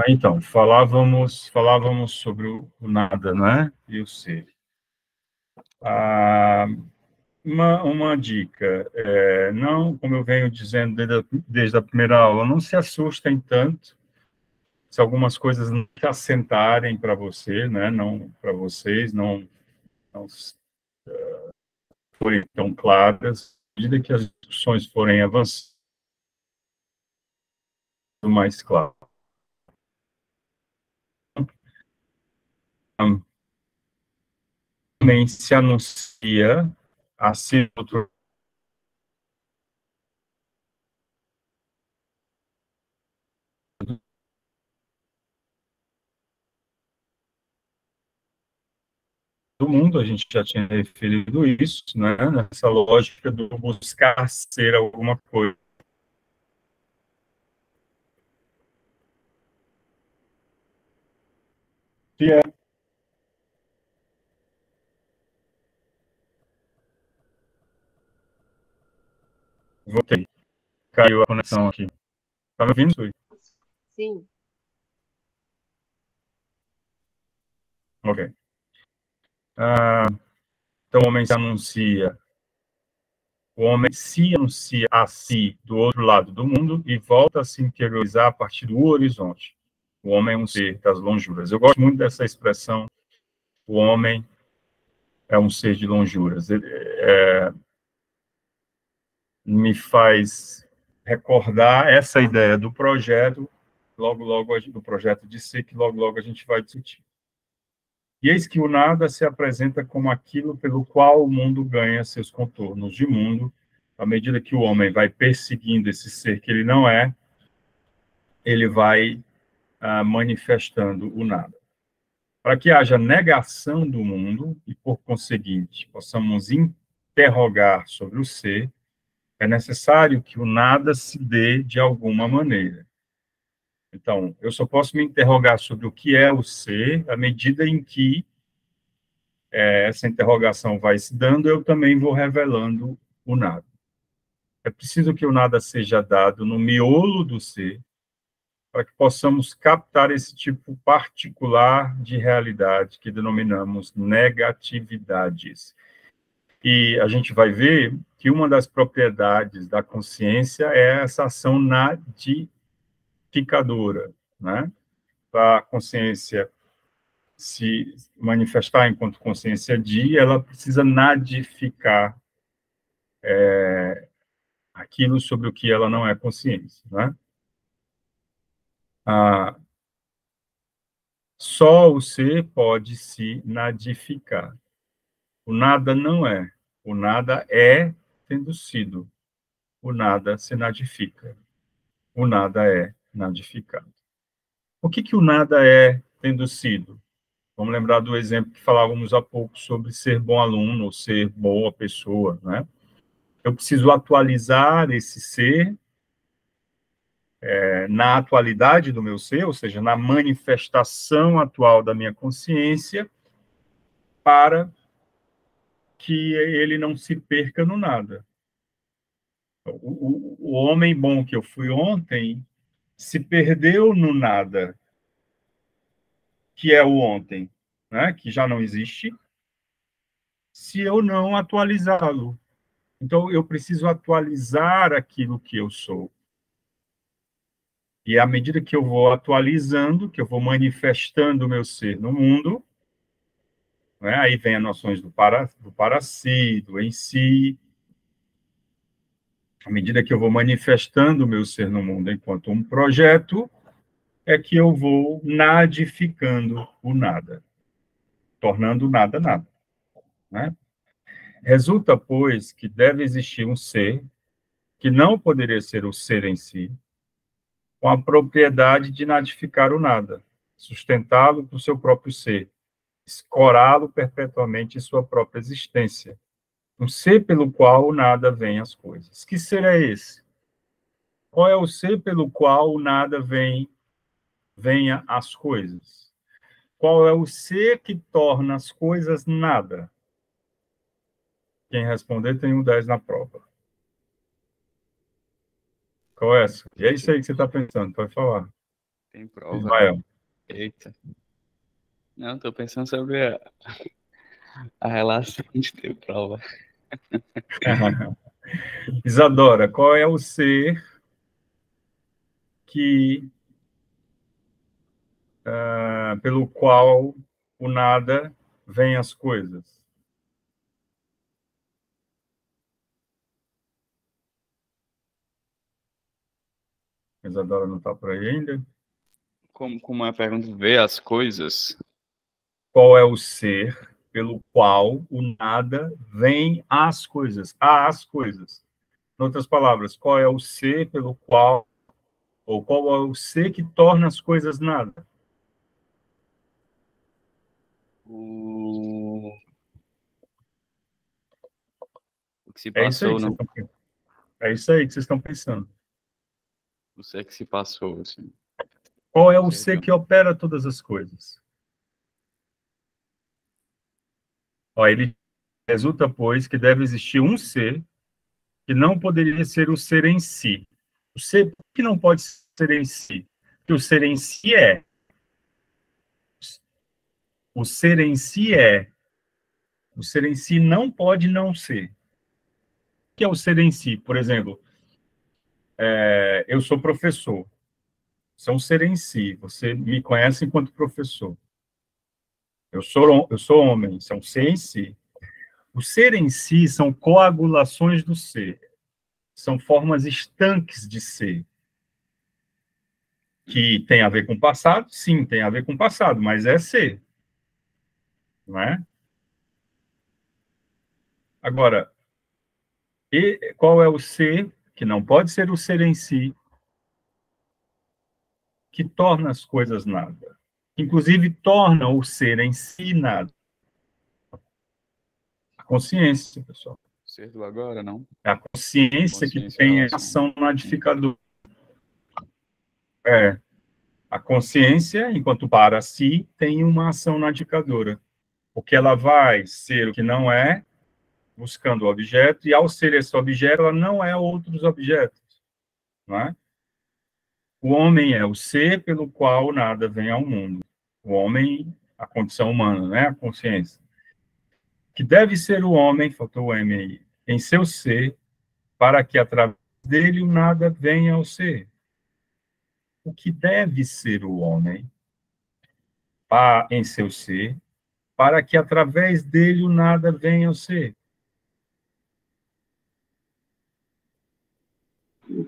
Então, falávamos sobre o nada, né? E o ser. Ah, uma dica, não, como eu venho dizendo desde a primeira aula, não se assustem tanto se algumas coisas não se assentarem para você, né? Não para vocês, não forem tão claras. À medida que as discussões forem avançando mais claro. Também se anuncia acima do mundo, a gente já tinha referido isso, né? Nessa lógica do buscar ser alguma coisa. Que é, voltei, caiu a conexão aqui. Tá me ouvindo, Sui? Sim. Ok. Ah, então, o homem se anuncia a si do outro lado do mundo e volta a se interiorizar a partir do horizonte. O homem é um ser das lonjuras. Eu gosto muito dessa expressão, o homem é um ser de lonjuras. Me faz recordar essa ideia do projeto, logo, do projeto de ser, que logo a gente vai discutir. E eis que o nada se apresenta como aquilo pelo qual o mundo ganha seus contornos de mundo, à medida que o homem vai perseguindo esse ser que ele não é, ele vai manifestando o nada. Para que haja negação do mundo e, por conseguinte, possamos interrogar sobre o ser, é necessário que o nada se dê de alguma maneira. Então, eu só posso me interrogar sobre o que é o ser à medida em que essa interrogação vai se dando, eu também vou revelando o nada. É preciso que o nada seja dado no miolo do ser, para que possamos captar esse tipo particular de realidade que denominamos negatividades. E a gente vai ver que uma das propriedades da consciência é essa ação nadificadora, né? Para a consciência se manifestar enquanto consciência de, ela precisa nadificar aquilo sobre o que ela não é consciência, né? Ah, só o ser pode se nadificar. O nada não é. O nada é tendo sido. O nada se nadifica. O nada é nadificado. O que o nada é tendo sido? Vamos lembrar do exemplo que falávamos há pouco sobre ser bom aluno ou ser boa pessoa, né? Eu preciso atualizar esse ser na atualidade do meu ser, ou seja, na manifestação atual da minha consciência, para que ele não se perca no nada. O homem bom que eu fui ontem se perdeu no nada, que é o ontem, né? Que já não existe, se eu não atualizá-lo. Então, eu preciso atualizar aquilo que eu sou. E à medida que eu vou atualizando, que eu vou manifestando o meu ser no mundo, né? Aí vem as noções do para si, do em si. À medida que eu vou manifestando o meu ser no mundo enquanto um projeto, é que eu vou nadificando o nada, tornando o nada nada, né? Resulta, pois, que deve existir um ser, que não poderia ser o ser em si, com a propriedade de nadificar o nada, sustentá-lo com seu próprio ser, escorá-lo perpetuamente em sua própria existência, um ser pelo qual o nada vem às coisas. Que ser é esse? Qual é o ser pelo qual o nada venha às coisas? Qual é o ser que torna as coisas nada? Quem responder tem um 10 na prova. Qual é essa? E é isso aí que você está pensando, pode falar. Tem prova. Ismael. Eita. Não, tô pensando sobre a relação de ter prova. Isadora, qual é o ser que pelo qual o nada vem as coisas? Isadora não está por aí ainda? Como a pergunta vê as coisas? Qual é o ser pelo qual o nada vem às coisas? Às coisas. Em outras palavras, qual é o ser pelo qual, ou qual é o ser que torna as coisas nada? O que se É isso aí passou, que vocês não? estão pensando. É isso aí que vocês estão pensando. O ser que se passou, assim. Qual é o Sei ser não. que opera todas as coisas? Ó, ele resulta, pois, que deve existir um ser que não poderia ser o ser em si. O ser que não pode ser em si, que o ser em si é. O ser em si é. O ser em si não pode não ser. O que é o ser em si? Por exemplo, eu sou professor. Você é um ser em si. Você me conhece enquanto professor. Eu sou homem. Isso é um ser em si. O ser em si são coagulações do ser. São formas estanques de ser. Que tem a ver com o passado? Sim, tem a ver com o passado, mas é ser. Não é? Agora, qual é o ser, que não pode ser o ser em si, que torna as coisas nada? Inclusive, torna o ser em si nada. A consciência, pessoal. Ser do agora, não? É a consciência que Consciência, tem relação. ação modificadora. É, a consciência, enquanto para si, tem uma ação modificadora. Porque ela vai ser o que não é, buscando o objeto, e ao ser esse objeto, ela não é outros objetos. Não é? O homem é o ser pelo qual nada vem ao mundo. O homem, a condição humana, né? A consciência. Que deve ser o homem, faltou o M aí, em seu ser, para que através dele o nada venha ao ser. O que deve ser o homem em seu ser, para que através dele o nada venha ao ser.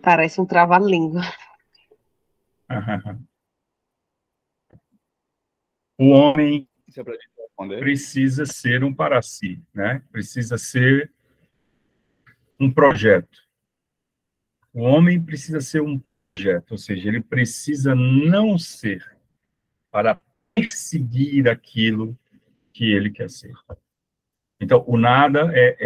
Parece um trava-língua. O homem Isso é pra gente responder? precisa ser um para si, né? Precisa ser um projeto. O homem precisa ser um projeto, ou seja, ele precisa não ser para perseguir aquilo que ele quer ser. Então, o nada é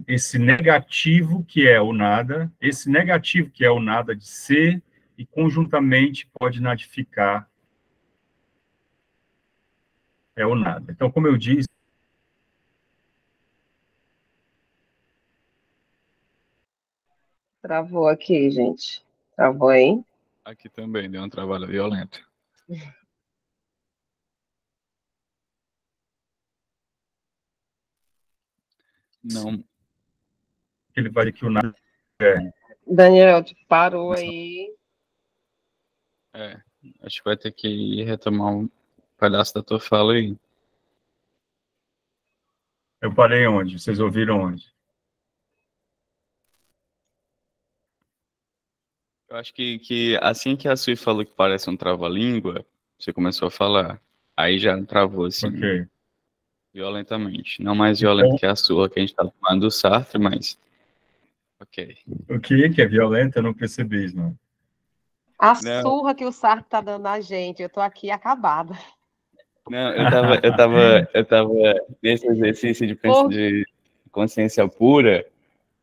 esse negativo que é o nada, esse negativo que é o nada de ser, e conjuntamente pode nadificar o nada. Então, como eu disse, Travou aqui, gente. Travou aí? Aqui também deu um trabalho violento. Não. ele vai dizer que o nada é. Daniel, parou aí. Acho que vai ter que retomar um pedaço da tua fala aí. Eu parei onde? Vocês ouviram onde? Eu acho que assim que a Sui falou que parece um trava-língua, você começou a falar. Aí já travou, assim, Ok. violentamente. Não mais violento Então, que a sua, que a gente tá tomando do Sartre, mas... Ok. o que é violento, eu não percebi isso, não. A Não, surra que o Sarto tá dando a gente. Eu tô aqui acabada. não, eu tava nesse exercício de consciência pura,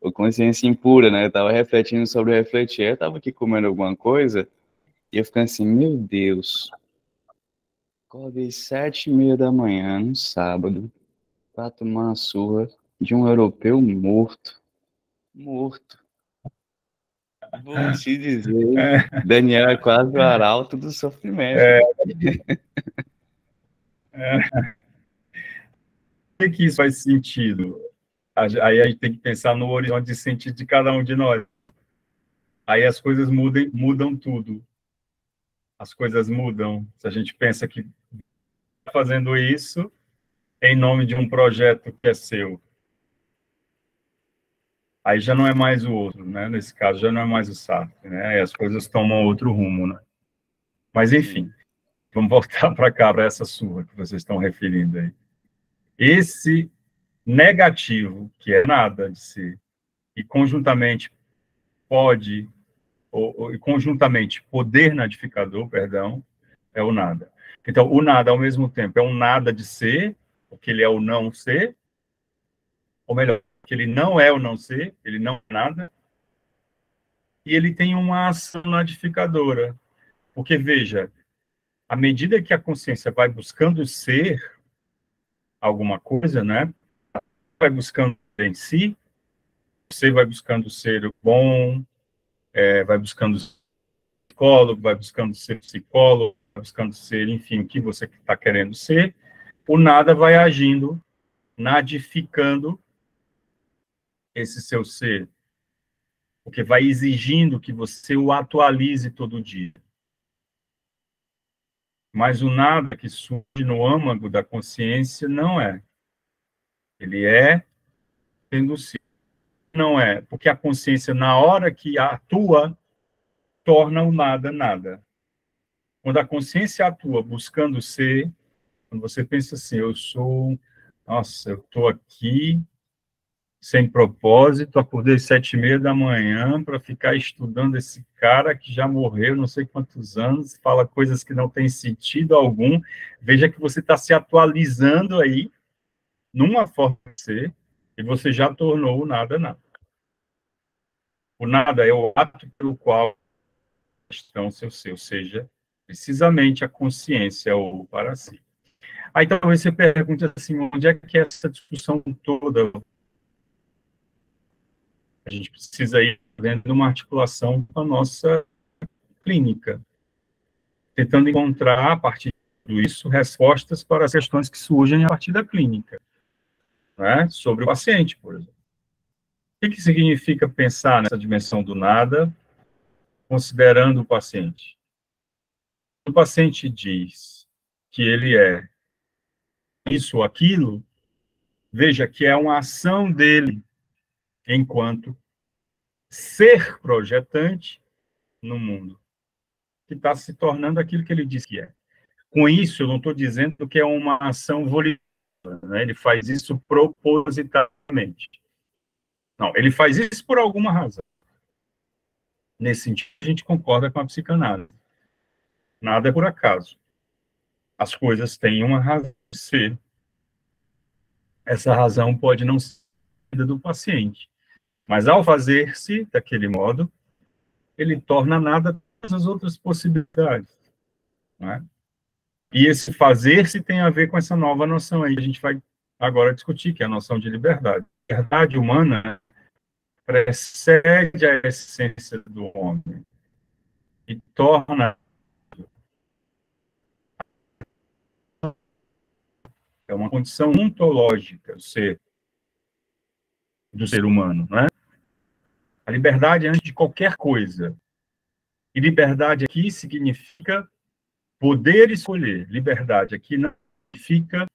ou consciência impura, né? Eu tava refletindo sobre refletir. Eu tava aqui comendo alguma coisa, e eu ficando assim, meu Deus, acordei 7h30 da manhã, no sábado, pra tomar uma surra de um europeu morto. Morto. Vou te dizer, Daniel é quase o arauto do sofrimento. Por que isso faz sentido? Aí a gente tem que pensar no horizonte de sentido de cada um de nós. Aí as coisas mudam tudo. As coisas mudam. Se a gente pensa que está fazendo isso em nome de um projeto que é seu, aí já não é mais o outro, né? Nesse caso, já não é mais o Sartre, né? Aí as coisas tomam outro rumo, né? Mas, enfim, vamos voltar para cá, para essa surra que vocês estão referindo aí. Esse negativo, que é nada de ser, e conjuntamente pode, ou conjuntamente poder nadificador, perdão, é o nada. Então, o nada, ao mesmo tempo, é um nada de ser, porque ele é o não ser, ou melhor, que ele não é o não ser, ele não é nada, e ele tem uma ação nadificadora. Porque, veja, à medida que a consciência vai buscando ser alguma coisa, né? Vai buscando em si, você vai buscando ser o bom, vai buscando ser psicólogo, vai buscando ser psicólogo, vai buscando ser, enfim, o que você está querendo ser, o nada vai agindo, nadificando esse seu ser, porque vai exigindo que você o atualize todo dia. Mas o nada que surge no âmago da consciência não é. Ele é tendo sido. Não é, porque a consciência, na hora que atua, torna o nada nada. Quando a consciência atua buscando ser, quando você pensa assim, eu sou, nossa, eu estou aqui sem propósito, acordei às 7h30 da manhã para ficar estudando esse cara que já morreu não sei quantos anos, fala coisas que não têm sentido algum. Veja que você está se atualizando aí numa forma de ser e você já tornou o nada nada. O nada é o ato pelo qual estão seu ser, ou seja, precisamente a consciência ou para si. Aí talvez você pergunte assim, onde é que é essa discussão toda? A gente precisa ir vendo uma articulação com a nossa clínica, tentando encontrar, a partir disso, respostas para as questões que surgem a partir da clínica, né? Sobre o paciente, por exemplo. O que significa pensar nessa dimensão do nada, considerando o paciente? O paciente diz que ele é isso ou aquilo, veja que é uma ação dele enquanto ser projetante no mundo, que está se tornando aquilo que ele diz que é. Com isso, eu não estou dizendo que é uma ação voluntária, né? Ele faz isso propositadamente. Não, ele faz isso por alguma razão. Nesse sentido, a gente concorda com a psicanálise. Nada é por acaso. As coisas têm uma razão de ser. Essa razão pode não ser do paciente, mas ao fazer-se daquele modo, ele torna nada todas as outras possibilidades, né? E esse fazer-se tem a ver com essa nova noção aí que a gente vai agora discutir, que é a noção de liberdade. A liberdade humana precede a essência do homem e torna é uma condição ontológica do ser humano, né? A liberdade é antes de qualquer coisa. E liberdade aqui significa poder escolher. Liberdade aqui não significa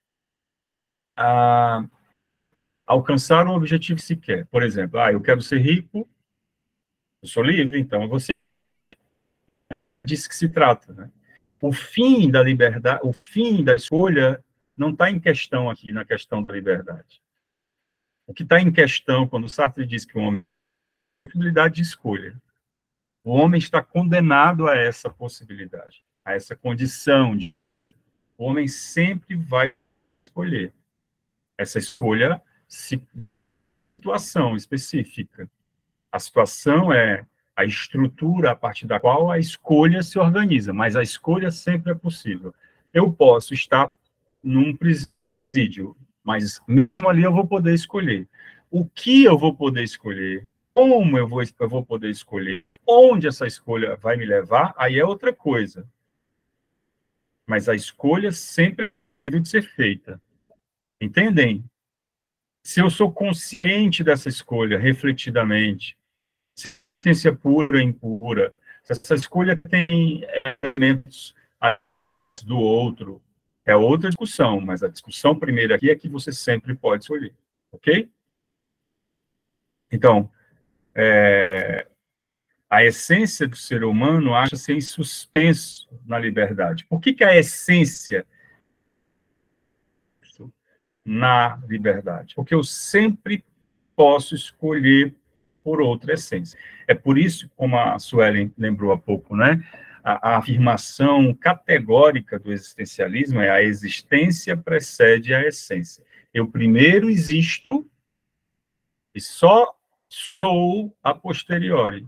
alcançar um objetivo que se quer. Por exemplo, eu quero ser rico, eu sou livre, então você disso que se trata, né? O fim da liberdade, o fim da escolha não está em questão aqui, na questão da liberdade. O que está em questão, quando Sartre diz que o homem tem possibilidade de escolha, o homem está condenado a essa possibilidade, a essa condição de o homem sempre vai escolher. Essa escolha, situação específica. A situação é a estrutura a partir da qual a escolha se organiza, mas a escolha sempre é possível. Eu posso estar num presídio, mas mesmo ali eu vou poder escolher. O que eu vou poder escolher? Como eu vou poder escolher? Onde essa escolha vai me levar, aí é outra coisa. Mas a escolha sempre deve ser feita. Entendem? Se eu sou consciente dessa escolha, refletidamente, ciência pura e impura, se essa escolha tem elementos do outro, é outra discussão, mas a discussão primeira aqui é que você sempre pode escolher, ok? Então, a essência do ser humano acha-se em suspenso na liberdade. Por que a essência na liberdade? Porque eu sempre posso escolher por outra essência. É por isso, como a Suelen lembrou há pouco, né? A afirmação categórica do existencialismo é: a existência precede a essência. Eu primeiro existo e só sou a posteriori.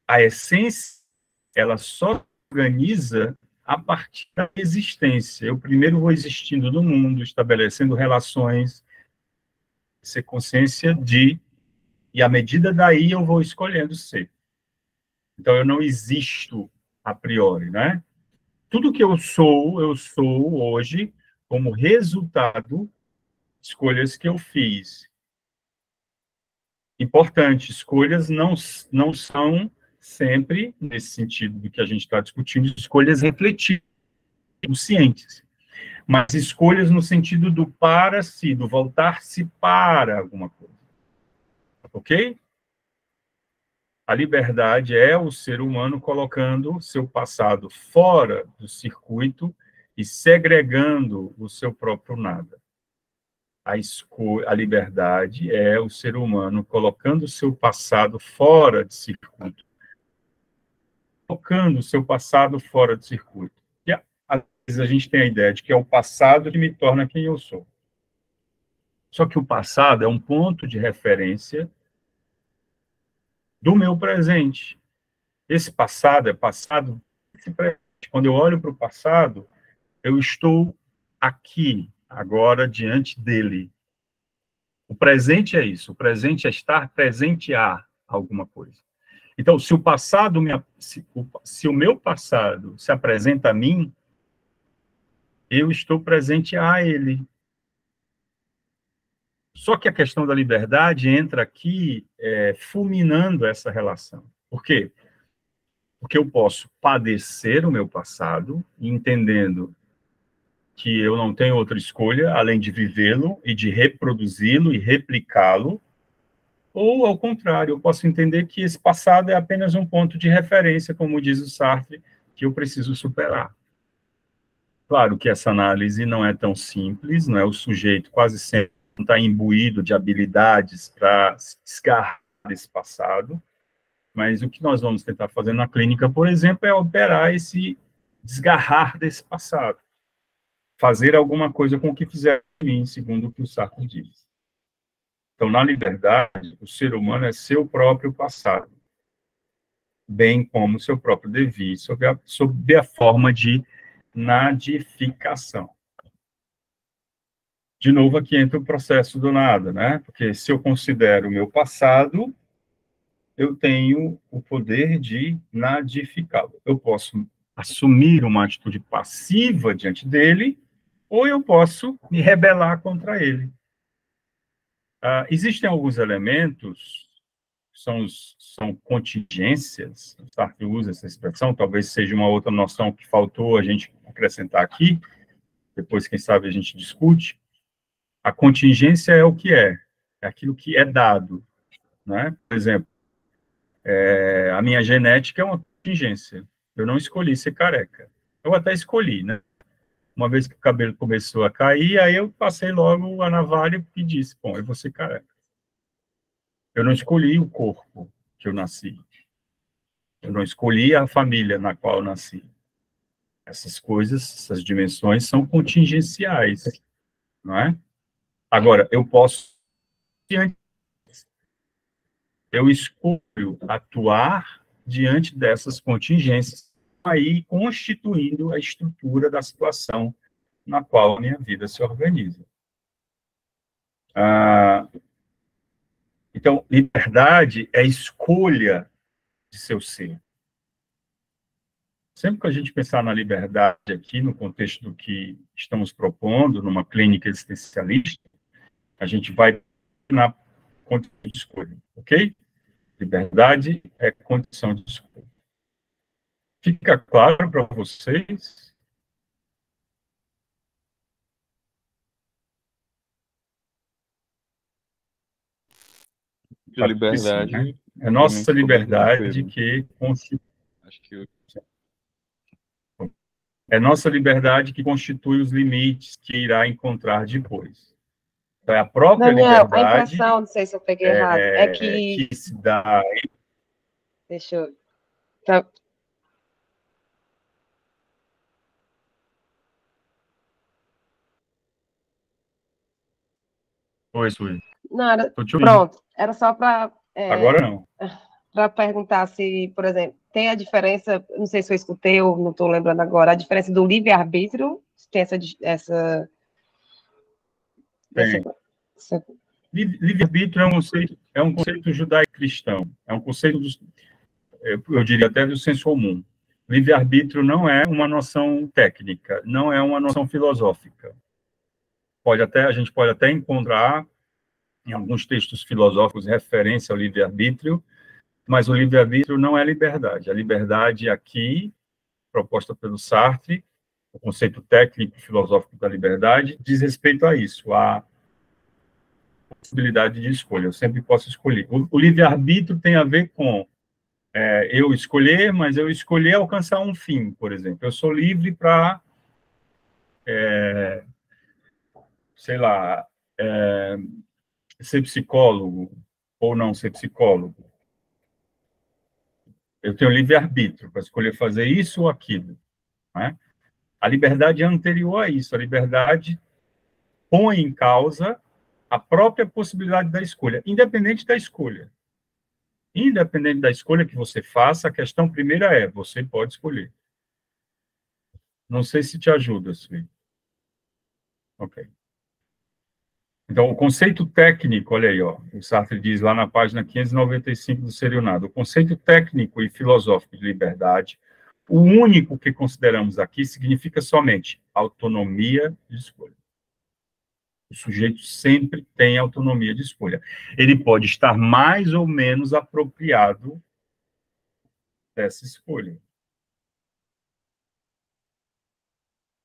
A essência, ela só se organiza a partir da existência. Eu primeiro vou existindo no mundo, estabelecendo relações, ser consciência de, e à medida daí eu vou escolhendo ser. Então, eu não existo a priori, né? Tudo que eu sou hoje como resultado de escolhas que eu fiz. Importante, escolhas não são sempre, nesse sentido do que a gente está discutindo, escolhas refletidas, conscientes, mas escolhas no sentido do para-si, do voltar-se para alguma coisa. Ok? A liberdade é o ser humano colocando seu passado fora do circuito e segregando o seu próprio nada. A liberdade é o ser humano colocando seu passado fora de circuito, colocando seu passado fora de circuito. E às vezes a gente tem a ideia de que é o passado que me torna quem eu sou. Só que o passado é um ponto de referência do meu presente. Esse passado é passado. Quando eu olho para o passado, eu estou aqui, agora, diante dele. O presente é isso. O presente é estar presente a alguma coisa. Então, se o meu passado se apresenta a mim, eu estou presente a ele. Só que a questão da liberdade entra aqui fulminando essa relação. Por quê? Porque eu posso padecer o meu passado, entendendo que eu não tenho outra escolha além de vivê-lo e de reproduzi-lo e replicá-lo, ou, ao contrário, eu posso entender que esse passado é apenas um ponto de referência, como diz o Sartre, que eu preciso superar. Claro que essa análise não é tão simples, não é? O sujeito quase sempre está imbuído de habilidades para se desgarrar desse passado, mas o que nós vamos tentar fazer na clínica, por exemplo, é operar esse desgarrar desse passado. Fazer alguma coisa com o que fizer em mim, segundo o que o Sartre diz. Então, na liberdade, o ser humano é seu próprio passado, bem como seu próprio devir, sob a forma de nadificação. De novo, aqui entra o processo do nada, né? Porque se eu considero o meu passado, eu tenho o poder de nadificá-lo. Eu posso assumir uma atitude passiva diante dele, ou eu posso me rebelar contra ele. Existem alguns elementos, são contingências, o Sartre usa essa expressão, talvez seja uma outra noção que faltou a gente acrescentar aqui, depois, quem sabe, a gente discute. A contingência é o que é aquilo que é dado, né? Por exemplo, a minha genética é uma contingência, eu não escolhi ser careca, eu até escolhi, né? Uma vez que o cabelo começou a cair, aí eu passei logo a navalha e disse, bom, eu vou ser careca. Eu não escolhi o corpo que eu nasci. Eu não escolhi a família na qual eu nasci. Essas coisas, essas dimensões são contingenciais, não é? Agora, eu escolho atuar diante dessas contingências, aí constituindo a estrutura da situação na qual a minha vida se organiza. Então, liberdade é escolha de seu ser. Sempre que a gente pensar na liberdade aqui, no contexto do que estamos propondo, numa clínica existencialista, a gente vai na condição de escolha, ok? Liberdade é condição de escolha. Fica claro para vocês? De liberdade. Sim, né? É nossa liberdade que constitui. Acho que É nossa liberdade que constitui os limites que irá encontrar depois. Então, é a própria Daniel, a liberdade impressão, não sei se eu peguei errado, é que se dá. deixa eu. Tá, Oi, Sui. não, era, Tô te ouvindo. pronto, era só para Agora não. perguntar se, por exemplo, tem a diferença, não sei se eu escutei ou não estou lembrando agora, a diferença do livre-arbítrio, tem essa Tem. Livre-arbítrio é um conceito judaico-cristão, é um conceito, eu diria até do senso comum. Livre-arbítrio não é uma noção técnica, não é uma noção filosófica. A gente pode até encontrar em alguns textos filosóficos referência ao livre-arbítrio, mas o livre-arbítrio não é liberdade. A liberdade aqui, proposta pelo Sartre, o conceito técnico e filosófico da liberdade, diz respeito a isso, a possibilidade de escolha. Eu sempre posso escolher. O livre-arbítrio tem a ver com eu escolher, mas eu escolher alcançar um fim, por exemplo. Eu sou livre para, sei lá, ser psicólogo ou não ser psicólogo. Eu tenho livre-arbítrio para escolher fazer isso ou aquilo. Né? A liberdade é anterior a isso. A liberdade põe em causa a própria possibilidade da escolha, independente da escolha. Independente da escolha que você faça, a questão primeira é, você pode escolher. Não sei se te ajuda, Suí. Ok. Então, o conceito técnico, olha aí, ó, o Sartre diz lá na página 595 do Serionado, o conceito técnico e filosófico de liberdade, o único que consideramos aqui significa somente autonomia de escolha. O sujeito sempre tem autonomia de escolha. Ele pode estar mais ou menos apropriado dessa escolha.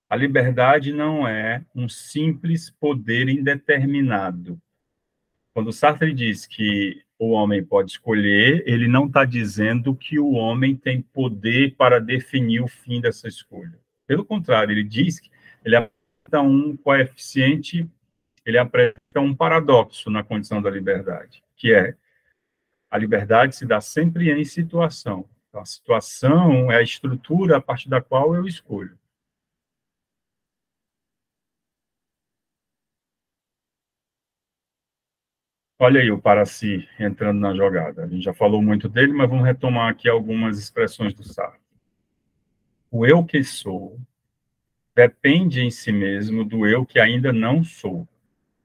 A liberdade não é um simples poder indeterminado. Quando Sartre diz que o homem pode escolher, ele não está dizendo que o homem tem poder para definir o fim dessa escolha. Pelo contrário, ele diz que ele apresenta um coeficiente, ele apresenta um paradoxo na condição da liberdade, que é a liberdade se dá sempre em situação. Então, a situação é a estrutura a partir da qual eu escolho. Olha aí o para si entrando na jogada. A gente já falou muito dele, mas vamos retomar aqui algumas expressões do Sartre. O eu que sou depende em si mesmo do eu que ainda não sou,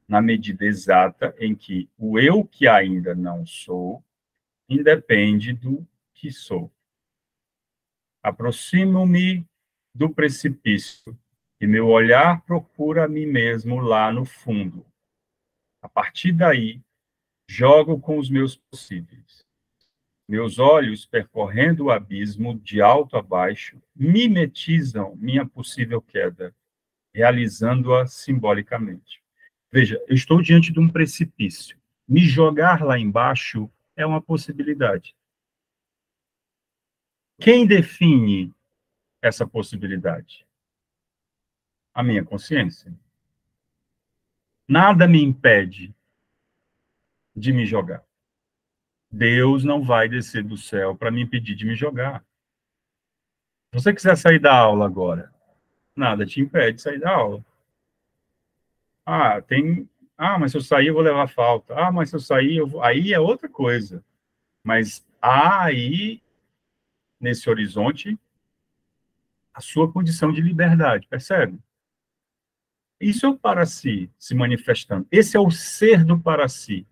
na medida exata em que o eu que ainda não sou independe do que sou. Aproximo-me do precipício e meu olhar procura a mim mesmo lá no fundo. A partir daí, jogo com os meus possíveis. Meus olhos, percorrendo o abismo de alto a baixo, mimetizam minha possível queda, realizando-a simbolicamente. Veja, eu estou diante de um precipício. Me jogar lá embaixo é uma possibilidade. Quem define essa possibilidade? A minha consciência. Nada me impede de me jogar. Deus não vai descer do céu para me impedir de me jogar. Se você quiser sair da aula agora, nada te impede de sair da aula. Mas se eu sair eu vou levar falta. Mas se eu sair, aí é outra coisa. Mas há aí, nesse horizonte, a sua condição de liberdade, percebe? Isso é o para si se manifestando. Esse é o ser do para si.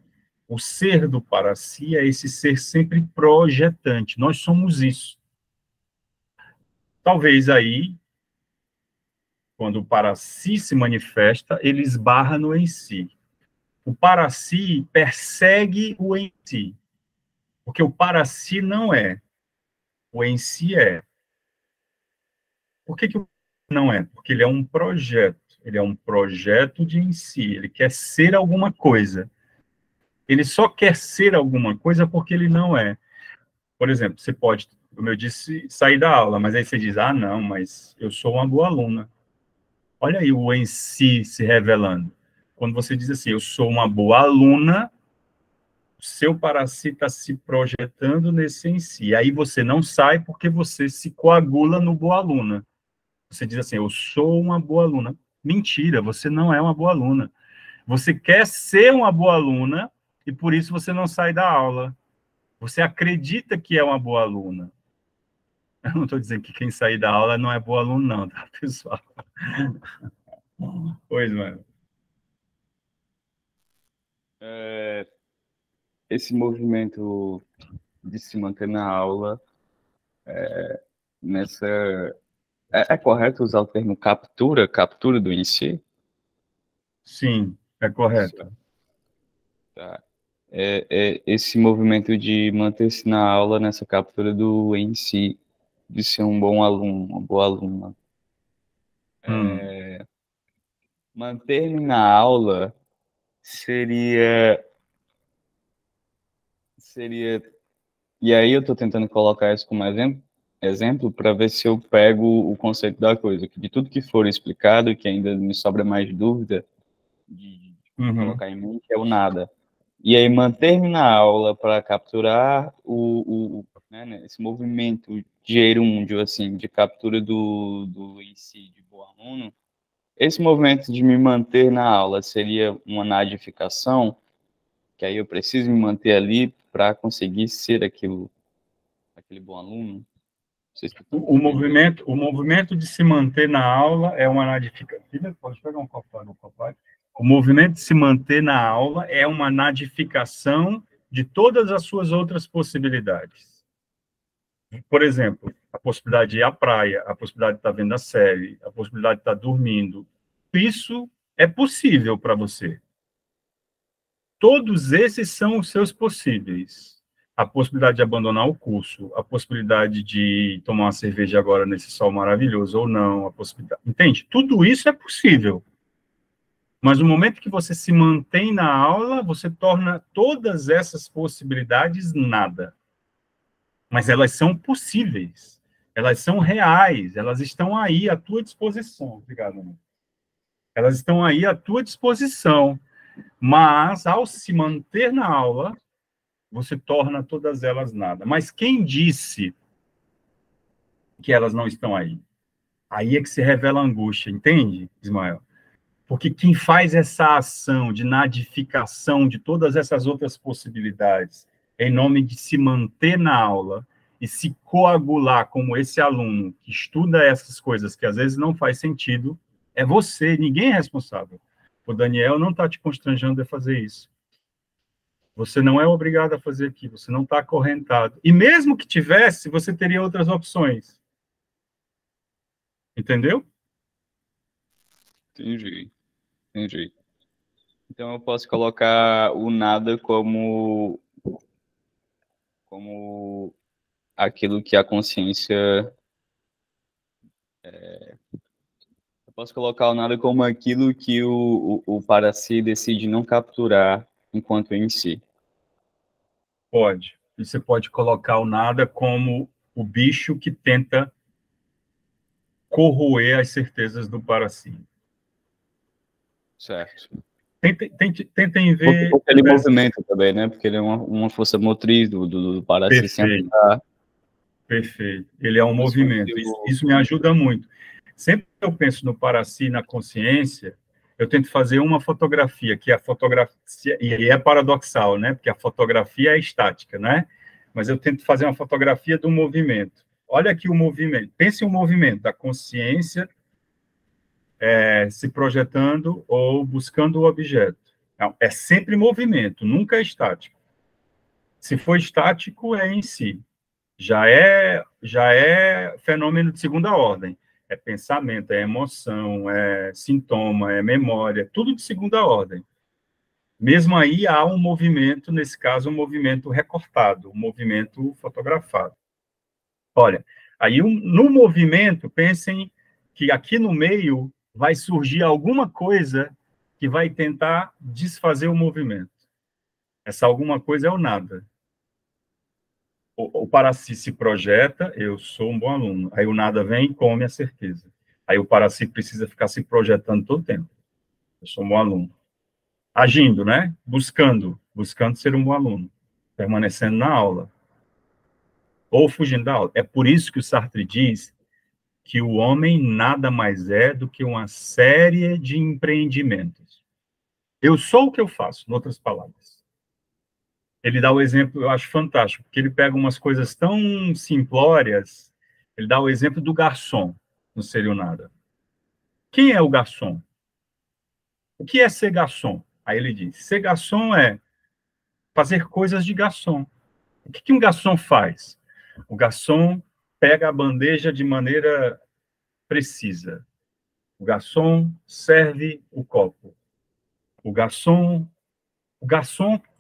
O ser do para-si é esse ser sempre projetante. Nós somos isso. Talvez aí, quando o para-si se manifesta, ele esbarra no em si. O para-si persegue o em si. Porque o para-si não é. O em si é. Por que o não é? Porque ele é um projeto. Ele é um projeto de em si. Ele quer ser alguma coisa. Ele só quer ser alguma coisa porque ele não é. Por exemplo, você pode, como eu disse, sair da aula, mas aí você diz, ah, não, mas eu sou uma boa aluna. Olha aí o em si se revelando. Quando você diz assim, eu sou uma boa aluna, o seu para si está se projetando nesse em si. Aí você não sai porque você se coagula no boa aluna. Você diz assim, eu sou uma boa aluna. Mentira, você não é uma boa aluna. Você quer ser uma boa aluna e por isso você não sai da aula. Você acredita que é uma boa aluna. Eu não estou dizendo que quem sair da aula não é boa aluno, não, tá, pessoal? Pois, mano. Esse movimento de se manter na aula, nessa... É correto usar o termo captura do em si? Sim, é correto. Tá. Esse movimento de manter-se na aula nessa captura do em si, de ser um bom aluno, uma boa aluna. Manter-me na aula seria... E aí eu estou tentando colocar isso como exemplo para ver se eu pego o conceito da coisa, que de tudo que for explicado, que ainda me sobra mais dúvida de colocar em mente, é o nada. E aí manter-me na aula para capturar né, esse movimento gerúndio, assim, de captura do em si, de boa aluno, esse movimento de me manter na aula seria uma nadificação, que aí eu preciso me manter ali para conseguir ser aquele bom aluno? Não sei se O movimento de se manter na aula é uma nadificação. Pode pegar um copo no papai? O movimento de se manter na aula é uma nadificação de todas as suas outras possibilidades. Por exemplo, a possibilidade de ir à praia, a possibilidade de estar vendo a série, a possibilidade de estar dormindo. Isso é possível para você. Todos esses são os seus possíveis. A possibilidade de abandonar o curso, a possibilidade de tomar uma cerveja agora nesse sol maravilhoso ou não, a possibilidade... Entende? Tudo isso é possível. Mas no momento que você se mantém na aula, você torna todas essas possibilidades nada. Mas elas são possíveis. Elas são reais. Elas estão aí à tua disposição. Obrigado, amigo. Elas estão aí à tua disposição. Mas, ao se manter na aula, você torna todas elas nada. Mas quem disse que elas não estão aí? Aí é que se revela a angústia, entende, Ismael? Porque quem faz essa ação de nadificação de todas essas outras possibilidades, em nome de se manter na aula e se coagular como esse aluno que estuda essas coisas que às vezes não faz sentido, é você, ninguém é responsável. O Daniel não está te constrangendo a fazer isso. Você não é obrigado a fazer aquilo, você não está acorrentado. E mesmo que tivesse, você teria outras opções. Entendeu? Entendi. Então eu posso colocar o nada como aquilo que a consciência... Eu posso colocar o nada como aquilo que o para si decide não capturar enquanto em si. Pode. E você pode colocar o nada como o bicho que tenta corroer as certezas do para si. Certo. Tentem ver... Porque ele movimenta também, né? Porque ele é uma força motriz do para si sempre. Perfeito. Ele é um movimento. Isso me ajuda muito. Sempre que eu penso no para si, na consciência, eu tento fazer uma fotografia, que é a fotografia, e é paradoxal, né? Porque a fotografia é estática, né? Mas eu tento fazer uma fotografia do movimento. Olha aqui o movimento. Pense o movimento da consciência se projetando ou buscando o objeto. Não, é sempre movimento, nunca é estático. Se for estático, é em si. Já é fenômeno de segunda ordem. É pensamento, é emoção, é sintoma, é memória, tudo de segunda ordem. Mesmo aí há um movimento, nesse caso, um movimento recortado, um movimento fotografado. Olha, aí no movimento, pensem que aqui no meio vai surgir alguma coisa que vai tentar desfazer o movimento. Essa alguma coisa é o nada. O Paraci se projeta, eu sou um bom aluno. Aí o nada vem e come a certeza. Aí o Paraci precisa ficar se projetando todo o tempo. Eu sou um bom aluno. Agindo, né? Buscando ser um bom aluno. Permanecendo na aula. Ou fugindo da aula. É por isso que o Sartre diz que o homem nada mais é do que uma série de empreendimentos. Eu sou o que eu faço, em outras palavras. Ele dá o exemplo, eu acho fantástico, porque ele pega umas coisas tão simplórias, ele dá o exemplo do garçom, no Seria o Nada. Quem é o garçom? O que é ser garçom? Aí ele diz, ser garçom é fazer coisas de garçom. O que um garçom faz? O garçom pega a bandeja de maneira precisa. O garçom serve o copo. O garçom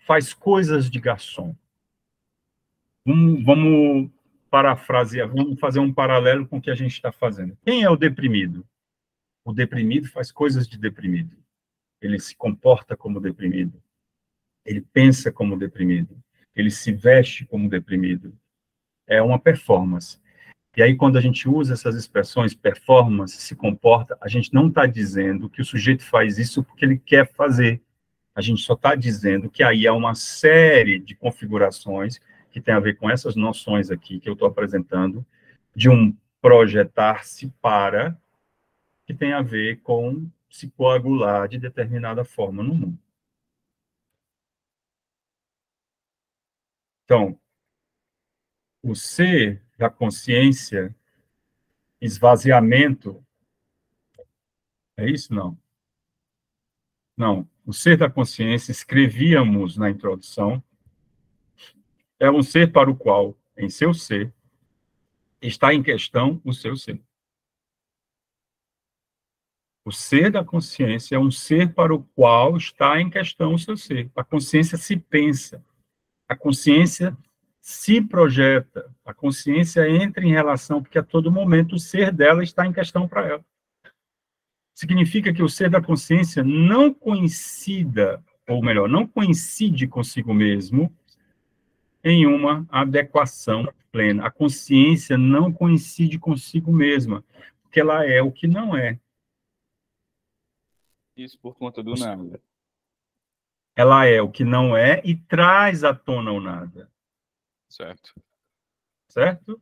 faz coisas de garçom. Vamos parafrasear, vamos fazer um paralelo com o que a gente está fazendo. Quem é o deprimido? O deprimido faz coisas de deprimido. Ele se comporta como deprimido. Ele pensa como deprimido. Ele se veste como deprimido. É uma performance. E aí, quando a gente usa essas expressões, performance, se comporta, a gente não está dizendo que o sujeito faz isso porque ele quer fazer. A gente só está dizendo que aí há uma série de configurações que tem a ver com essas noções aqui que eu estou apresentando, de um projetar-se para, que tem a ver com se coagular de determinada forma no mundo. Então, o ser da consciência, esvaziamento, é isso? Não. Não. O ser da consciência, escrevíamos na introdução, é um ser para o qual, em seu ser, está em questão o seu ser. O ser da consciência é um ser para o qual está em questão o seu ser. A consciência se pensa, a consciência se projeta, a consciência entra em relação, porque a todo momento o ser dela está em questão para ela. Significa que o ser da consciência não coincida, ou melhor, não coincide consigo mesmo em uma adequação plena. A consciência não coincide consigo mesma, porque ela é o que não é. Isso por conta do nada. Ela é o que não é e traz à tona o nada. Certo. Certo?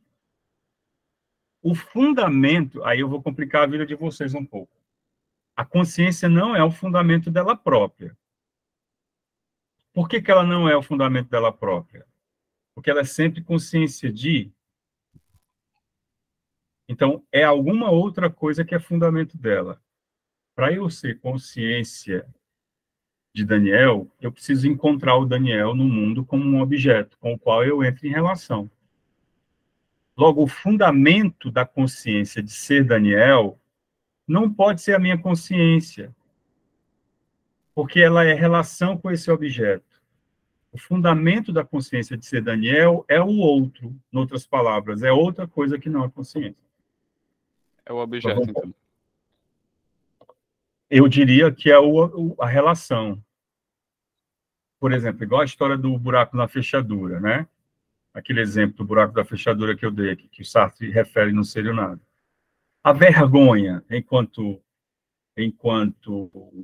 O fundamento, aí eu vou complicar a vida de vocês um pouco. A consciência não é o fundamento dela própria. Por que ela não é o fundamento dela própria? Porque ela é sempre consciência de. Então, é alguma outra coisa que é fundamento dela. Para eu ser consciência de Daniel, eu preciso encontrar o Daniel no mundo como um objeto com o qual eu entro em relação. Logo, o fundamento da consciência de ser Daniel não pode ser a minha consciência, porque ela é relação com esse objeto. O fundamento da consciência de ser Daniel é o outro, em outras palavras, é outra coisa que não é consciência. É o objeto, então. Eu diria que é a relação. Por exemplo, igual a história do buraco na fechadura, né? Aquele exemplo do buraco da fechadura que eu dei aqui, que o Sartre refere no Seria o Nada. A vergonha, enquanto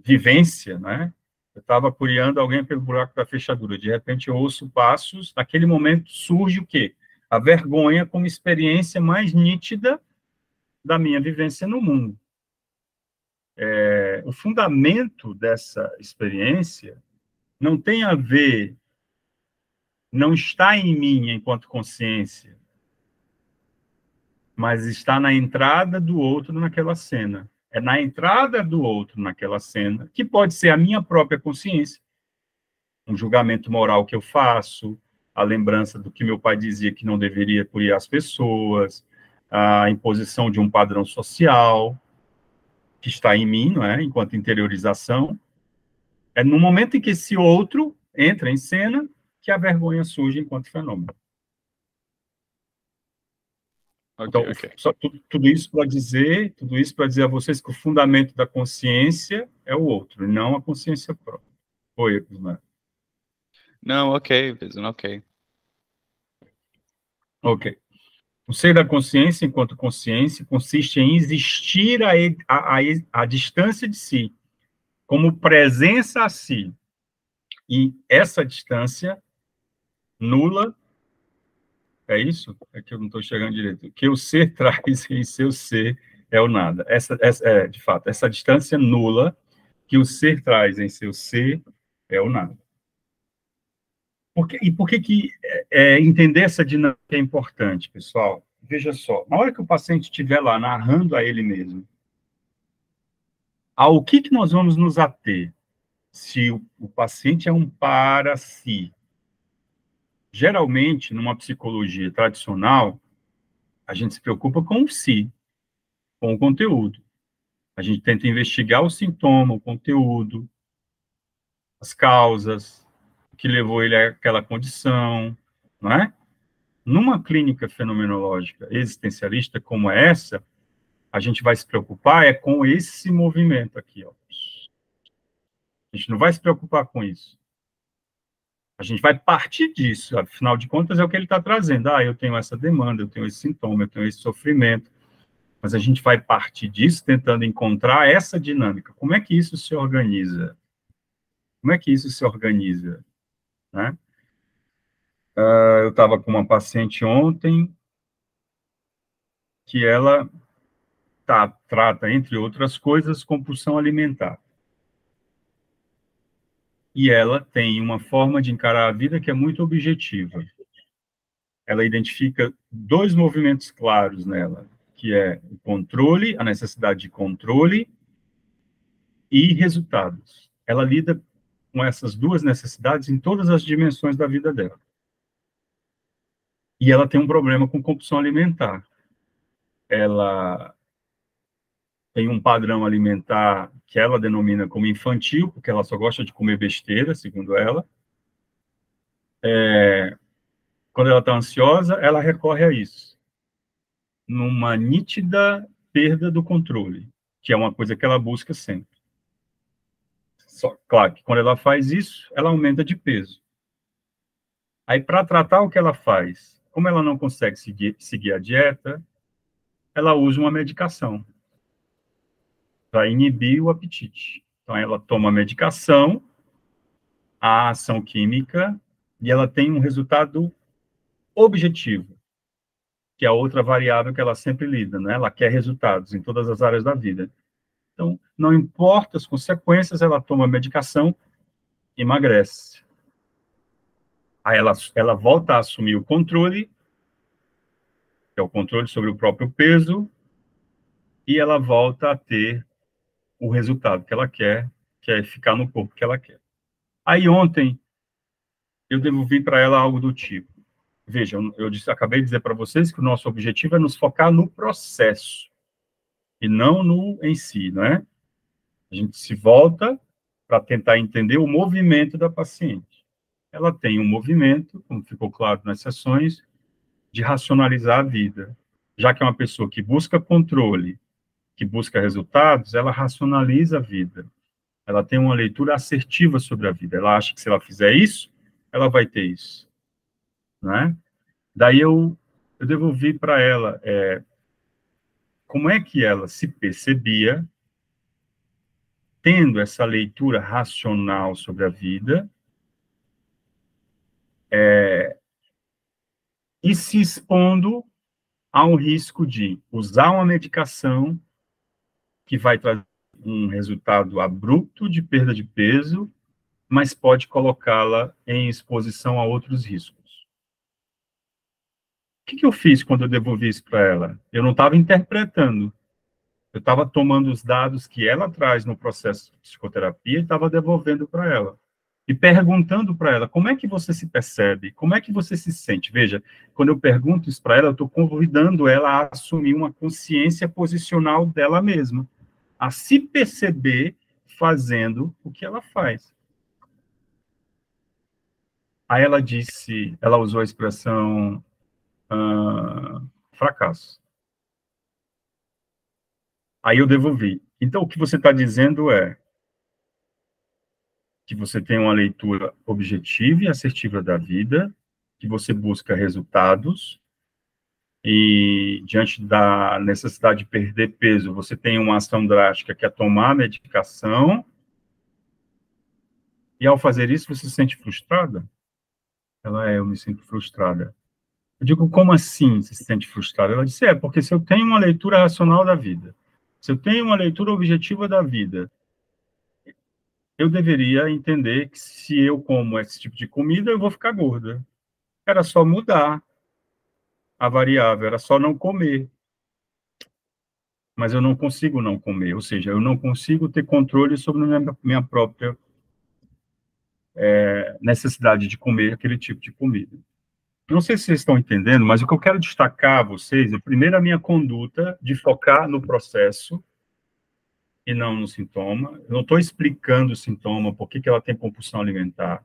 vivência, né? Eu estava curiando alguém pelo buraco da fechadura. De repente, eu ouço passos. Naquele momento, surge o quê? A vergonha como experiência mais nítida da minha vivência no mundo. O fundamento dessa experiência não tem a ver, não está em mim enquanto consciência, mas está na entrada do outro naquela cena. É na entrada do outro naquela cena, que pode ser a minha própria consciência, um julgamento moral que eu faço, a lembrança do que meu pai dizia que não deveria punir as pessoas, a imposição de um padrão social que está em mim, não é? Enquanto interiorização. É no momento em que esse outro entra em cena que a vergonha surge enquanto fenômeno. Então, só tudo isso para dizer a vocês que o fundamento da consciência é o outro, não a consciência própria. Oi, Guzmán. Não, ok, ok. Ok. O ser da consciência, enquanto consciência, consiste em existir a distância de si, como presença a si. E essa distância nula, é isso? É que eu não estou chegando direito. O que o ser traz em seu ser é o nada. De fato, essa distância nula que o ser traz em seu ser é o nada. Por que entender essa dinâmica é importante, pessoal? Veja só, na hora que o paciente estiver lá narrando a ele mesmo, ao que nós vamos nos ater? Se o paciente é um para si. Geralmente, numa psicologia tradicional, a gente se preocupa com o si, com o conteúdo. A gente tenta investigar o sintoma, o conteúdo, as causas, o que levou ele àquela condição, não é? Numa clínica fenomenológica existencialista como essa, a gente vai se preocupar com esse movimento aqui, ó. A gente não vai se preocupar com isso. A gente vai partir disso, afinal de contas, é o que ele está trazendo. Eu tenho essa demanda, eu tenho esse sintoma, eu tenho esse sofrimento. Mas a gente vai partir disso tentando encontrar essa dinâmica. Como é que isso se organiza? Como é que isso se organiza? Né? Eu estava com uma paciente ontem que ela trata, entre outras coisas, compulsão alimentar. E ela tem uma forma de encarar a vida que é muito objetiva. Ela identifica 2 movimentos claros nela, que é o controle, a necessidade de controle e resultados. Ela lida com essas 2 necessidades em todas as dimensões da vida dela. E ela tem um problema com compulsão alimentar. Ela tem um padrão alimentar que ela denomina como infantil, porque ela só gosta de comer besteira, segundo ela. Quando ela está ansiosa, ela recorre a isso. Numa nítida perda do controle, que é uma coisa que ela busca sempre. Claro que quando ela faz isso, ela aumenta de peso. Aí, para tratar o que ela faz, como ela não consegue seguir a dieta, ela usa uma medicação para inibir o apetite. Então, ela toma a medicação, a ação química, e ela tem um resultado objetivo, que é a outra variável que ela sempre lida, né? Ela quer resultados em todas as áreas da vida. Então, não importa as consequências, ela toma a medicação, emagrece. Aí ela volta a assumir o controle, que é o controle sobre o próprio peso, e ela volta a ter o resultado que ela quer, que é ficar no corpo que ela quer. Aí ontem, eu devolvi para ela algo do tipo, veja, acabei de dizer para vocês que o nosso objetivo é nos focar no processo, e não no em si, não é? A gente se volta para tentar entender o movimento da paciente. Ela tem um movimento, como ficou claro nas sessões, de racionalizar a vida. Já que é uma pessoa que busca controle, que busca resultados, ela racionaliza a vida. Ela tem uma leitura assertiva sobre a vida. Ela acha que se ela fizer isso, ela vai ter isso. Né? Daí eu devolvi para ela como é que ela se percebia tendo essa leitura racional sobre a vida e se expondo a um risco de usar uma medicação que vai trazer um resultado abrupto de perda de peso, mas pode colocá-la em exposição a outros riscos. O que eu fiz quando eu devolvi isso para ela? Eu não estava interpretando. Eu estava tomando os dados que ela traz no processo de psicoterapia e estava devolvendo para ela. e perguntando para ela, como é que você se percebe? Como é que você se sente? Veja, quando eu pergunto isso para ela, eu estou convidando ela a assumir uma consciência posicional dela mesma, a se perceber fazendo o que ela faz. Aí ela disse, ela usou a expressão fracasso. Aí eu devolvi. Então, o que você está dizendo é que você tem uma leitura objetiva e assertiva da vida, que você busca resultados, e diante da necessidade de perder peso, você tem uma ação drástica que é tomar a medicação, e ao fazer isso você se sente frustrada? Eu me sinto frustrada. Eu digo, como assim você se sente frustrada? Ela disse, porque se eu tenho uma leitura racional da vida, se eu tenho uma leitura objetiva da vida, eu deveria entender que se eu como esse tipo de comida, eu vou ficar gorda. Era só mudar a variável, era só não comer. Mas eu não consigo não comer, ou seja, eu não consigo ter controle sobre minha própria necessidade de comer aquele tipo de comida. Não sei se vocês estão entendendo, mas o que eu quero destacar a vocês é, primeiro, a minha conduta de focar no processo e não no sintoma. Eu não estou explicando o sintoma, por que ela tem compulsão alimentar.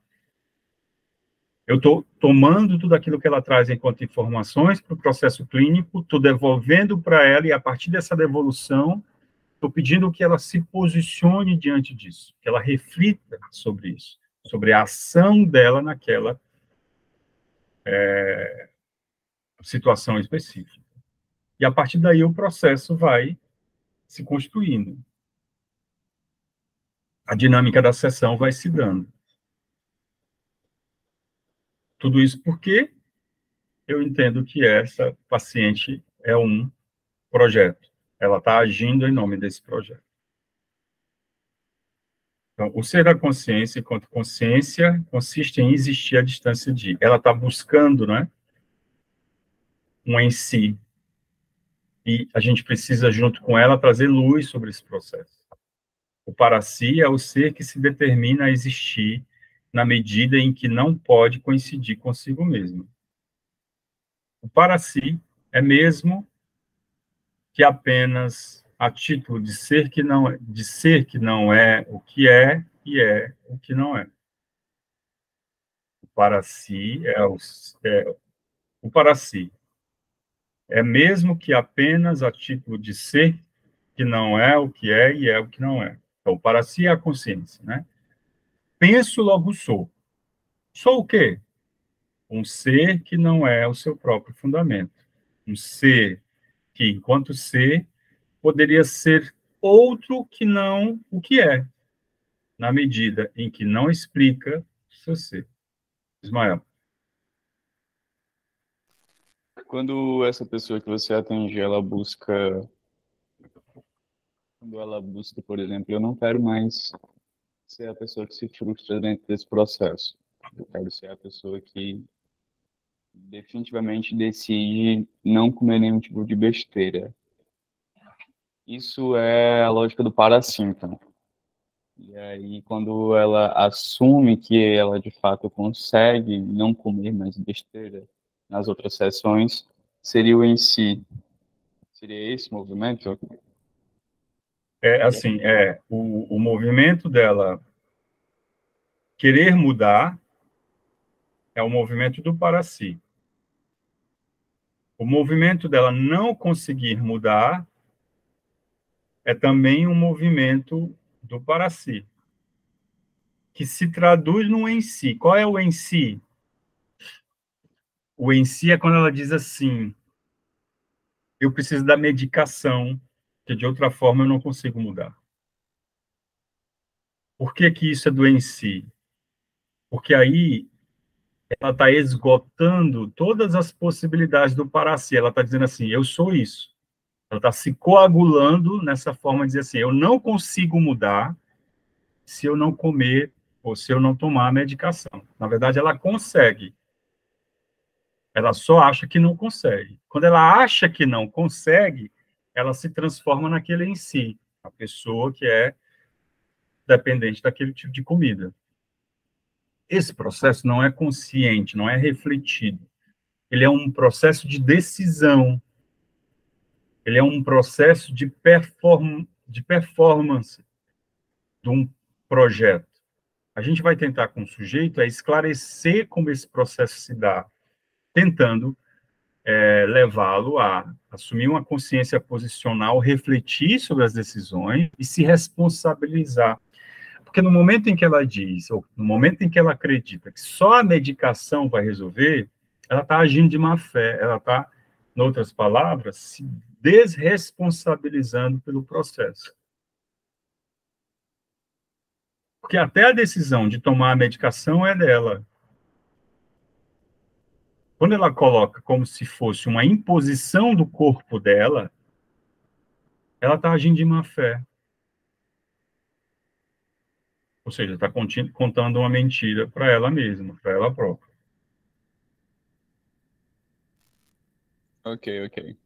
Eu estou tomando tudo aquilo que ela traz enquanto informações para o processo clínico, estou devolvendo para ela, e a partir dessa devolução, estou pedindo que ela se posicione diante disso, que ela reflita sobre isso, sobre a ação dela naquela situação específica. E a partir daí o processo vai se construindo. A dinâmica da sessão vai se dando. Tudo isso porque eu entendo que essa paciente é um projeto. Ela está agindo em nome desse projeto. Então, o ser da consciência, enquanto consciência, consiste em existir à distância de. Ela está buscando, né, um em si. E a gente precisa, junto com ela, trazer luz sobre esse processo. O para si é o ser que se determina a existir na medida em que não pode coincidir consigo mesmo. O para si é mesmo que apenas a título de ser que não é o que é e é o que não é. O para si o para si é mesmo que apenas a título de ser que não é o que é e é o que não é. Então, para si é a consciência, né? Penso, logo sou. Sou o quê? Um ser que não é o seu próprio fundamento. Um ser que, enquanto ser, poderia ser outro que não o que é, na medida em que não explica o seu ser. Ismael. Quando essa pessoa que você atende, quando ela busca, por exemplo, eu não quero mais ser a pessoa que se frustra dentro desse processo. Eu quero ser a pessoa que definitivamente decide não comer nenhum tipo de besteira. Isso é a lógica do parasíntoma. E aí, quando ela assume que ela de fato consegue não comer mais besteira nas outras sessões, seria o em si. Seria esse movimento? O movimento dela querer mudar é o movimento do para si. O movimento dela não conseguir mudar é também um movimento do para si, que se traduz no em si. Qual é o em si? O em si é quando ela diz assim, eu preciso da medicação, que de outra forma eu não consigo mudar. Por que que isso é do em si? Porque aí ela está esgotando todas as possibilidades do para si. Ela está dizendo assim, eu sou isso. Ela está se coagulando nessa forma de dizer assim, eu não consigo mudar se eu não comer ou se eu não tomar a medicação. Na verdade, ela consegue. Ela só acha que não consegue. Quando ela acha que não consegue, ela se transforma naquele em si, a pessoa que é dependente daquele tipo de comida. Esse processo não é consciente, não é refletido. Ele é um processo de decisão. Ele é um processo de performance de um projeto. A gente vai tentar com o sujeito esclarecer como esse processo se dá, tentando levá-lo a assumir uma consciência posicional, refletir sobre as decisões e se responsabilizar. Porque no momento em que ela diz, ou no momento em que ela acredita que só a medicação vai resolver, ela está agindo de má fé, ela está, em outras palavras, se desresponsabilizando pelo processo. Porque até a decisão de tomar a medicação é dela. Quando ela coloca como se fosse uma imposição do corpo dela, ela está agindo de má fé. Ou seja, está contando uma mentira para ela mesma, para ela própria. Ok.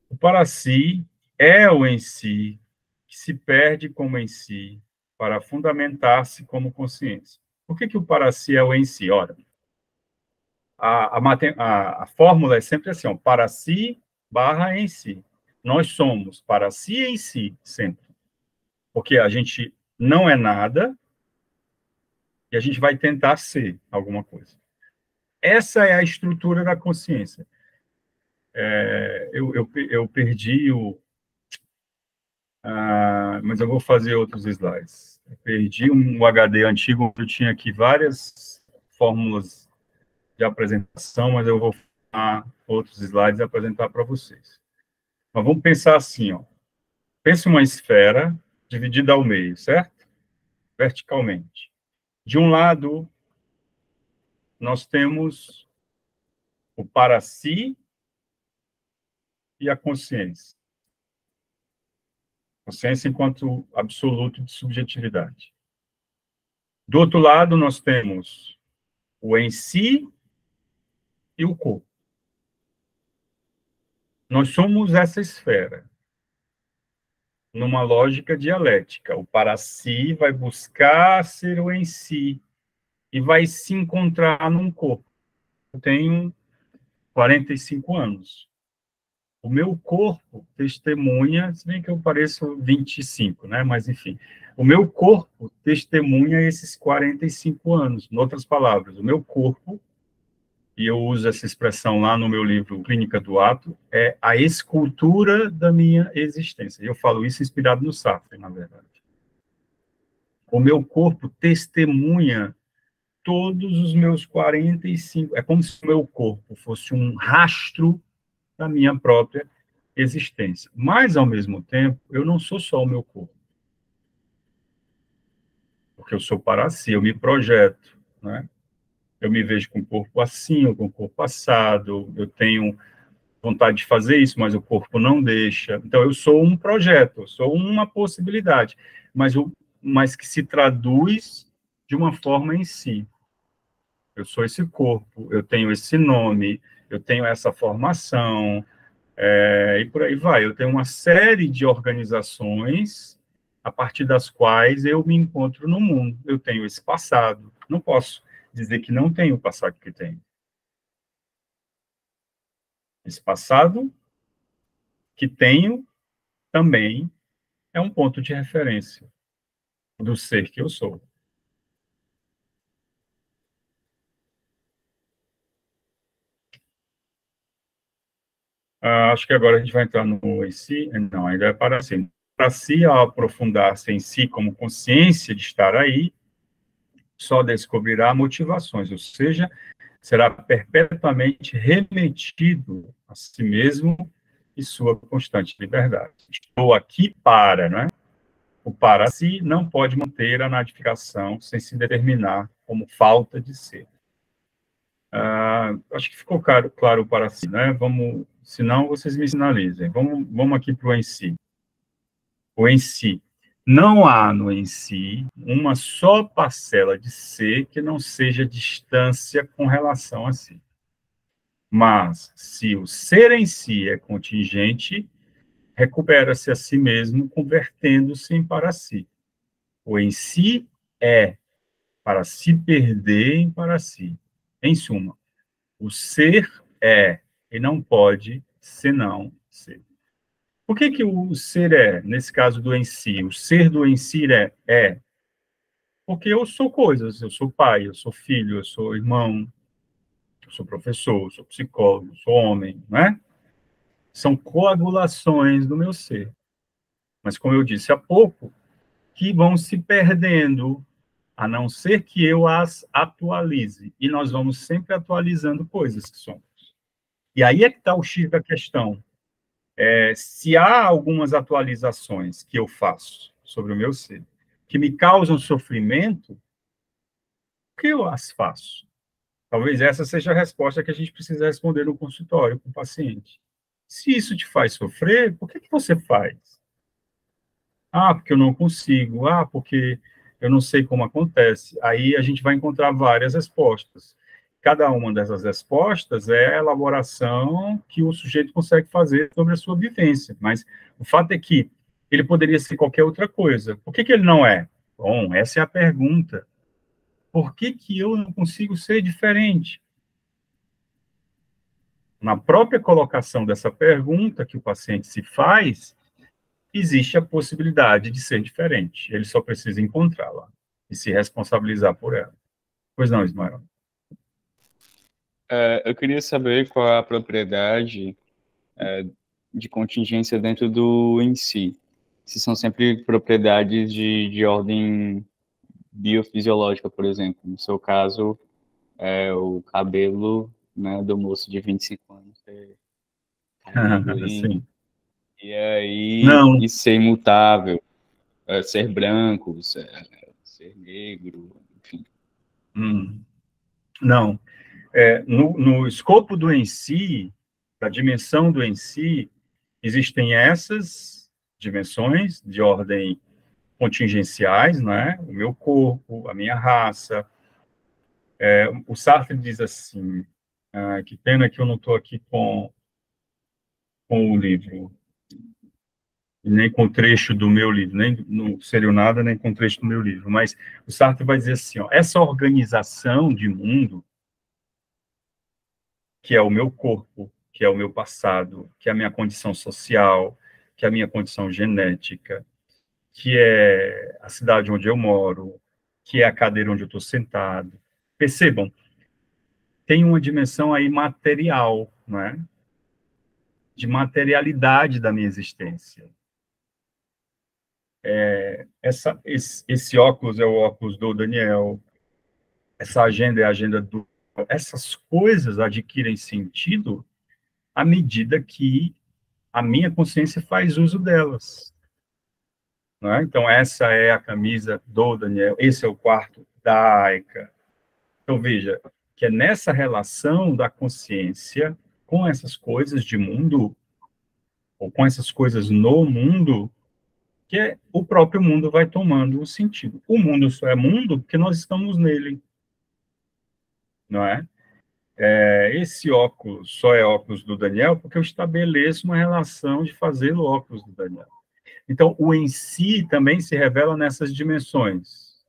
O para si é o em si, que se perde como em si, para fundamentar-se como consciência. Por que o para si é o em si? Ora, a fórmula é sempre assim, ó, para si barra em si. Nós somos para si em si, sempre. Porque a gente não é nada e a gente vai tentar ser alguma coisa. Essa é a estrutura da consciência. Eu perdi mas eu vou fazer outros slides. Eu perdi um HD antigo, eu tinha aqui várias fórmulas de apresentação, mas eu vou fazer outros slides e apresentar para vocês. Mas vamos pensar assim, ó. Pense uma esfera dividida ao meio, certo? Verticalmente. De um lado, nós temos o para si e a consciência. Consciência enquanto absoluto de subjetividade. Do outro lado, nós temos o em si e o corpo. Nós somos essa esfera, numa lógica dialética. O para si vai buscar ser o em si e vai se encontrar num corpo. Eu tenho 45 anos. O meu corpo testemunha, se bem que eu pareço 25, né? Mas, enfim, o meu corpo testemunha esses 45 anos. Em outras palavras, o meu corpo, e eu uso essa expressão lá no meu livro Clínica do Ato, é a escultura da minha existência. Eu falo isso inspirado no Sartre, na verdade. O meu corpo testemunha todos os meus 45... É como se o meu corpo fosse um rastro da minha própria existência. Mas, ao mesmo tempo, eu não sou só o meu corpo. Porque eu sou para si, eu me projeto, né? Eu me vejo com o corpo assim, ou com o corpo assado, eu tenho vontade de fazer isso, mas o corpo não deixa. Então, eu sou um projeto, eu sou uma possibilidade, mas que se traduz de uma forma em si. Eu sou esse corpo, eu tenho esse nome, eu tenho essa formação, e por aí vai. Eu tenho uma série de organizações a partir das quais eu me encontro no mundo. Eu tenho esse passado. Não posso dizer que não tenho o passado que tenho. Esse passado que tenho também é um ponto de referência do ser que eu sou. Acho que agora a gente vai entrar no em si. Não, ainda é para si. Para si, ao aprofundar-se em si como consciência de estar aí, só descobrirá motivações, ou seja, será perpetuamente remetido a si mesmo e sua constante liberdade. Estou aqui para, não é? O para si não pode manter a natificação sem se determinar como falta de ser. Acho que ficou claro o para si, né? Senão vocês me sinalizem. Vamos aqui para o em si. O em si. Não há no em si uma só parcela de ser que não seja distância com relação a si. Mas, se o ser em si é contingente, recupera-se a si mesmo, convertendo-se em para si. O em si é para se perderem para si. Em suma, o ser é e não pode senão ser. Por que que o ser é, nesse caso do em si? O ser do em si é porque eu sou coisas, eu sou pai, eu sou filho, eu sou irmão, eu sou professor, eu sou psicólogo, eu sou homem, né? São coagulações do meu ser. Mas, como eu disse há pouco, que vão se perdendo, a não ser que eu as atualize. E nós vamos sempre atualizando coisas que somos. E aí é que está o X da questão. Se há algumas atualizações que eu faço sobre o meu ser, que me causam sofrimento, por que eu as faço? Talvez essa seja a resposta que a gente precisa responder no consultório com o paciente. Se isso te faz sofrer, por que que você faz? Ah, porque eu não consigo. Ah, porque eu não sei como acontece. Aí a gente vai encontrar várias respostas. Cada uma dessas respostas é a elaboração que o sujeito consegue fazer sobre a sua vivência. Mas o fato é que ele poderia ser qualquer outra coisa. Por que que ele não é? Bom, essa é a pergunta. Por que que eu não consigo ser diferente? Na própria colocação dessa pergunta que o paciente se faz, existe a possibilidade de ser diferente. Ele só precisa encontrá-la e se responsabilizar por ela. Pois não, Ismael? Eu queria saber qual é a propriedade de contingência dentro do em si. Se são sempre propriedades de ordem biofisiológica, por exemplo. No seu caso, o cabelo, né, do moço de 25 anos caindo Sim. e aí Não. e ser imutável, ser branco, ser negro, enfim. Não. No escopo do em si, da dimensão do em si, existem essas dimensões de ordem contingenciais, né? O meu corpo, a minha raça. O Sartre diz assim, que pena que eu não estou aqui com o livro, nem com trecho do meu livro, nem no Serio Nada, nem com trecho do meu livro, mas o Sartre vai dizer assim, ó, essa organização de mundo, que é o meu corpo, que é o meu passado, que é a minha condição social, que é a minha condição genética, que é a cidade onde eu moro, que é a cadeira onde eu estou sentado. Percebam, tem uma dimensão aí material, não é? De materialidade da minha existência. Esse óculos é o óculos do Daniel, essa agenda é a agenda do... Essas coisas adquirem sentido à medida que a minha consciência faz uso delas. Não é? Então, essa é a camisa do Daniel, esse é o quarto da Aika. Então, veja, que é nessa relação da consciência com essas coisas de mundo, ou com essas coisas no mundo, que o próprio mundo vai tomando o sentido. O mundo só é mundo porque nós estamos nele, não é? Esse óculos só é óculos do Daniel porque eu estabeleço uma relação de fazer o óculos do Daniel. Então, o em si também se revela nessas dimensões,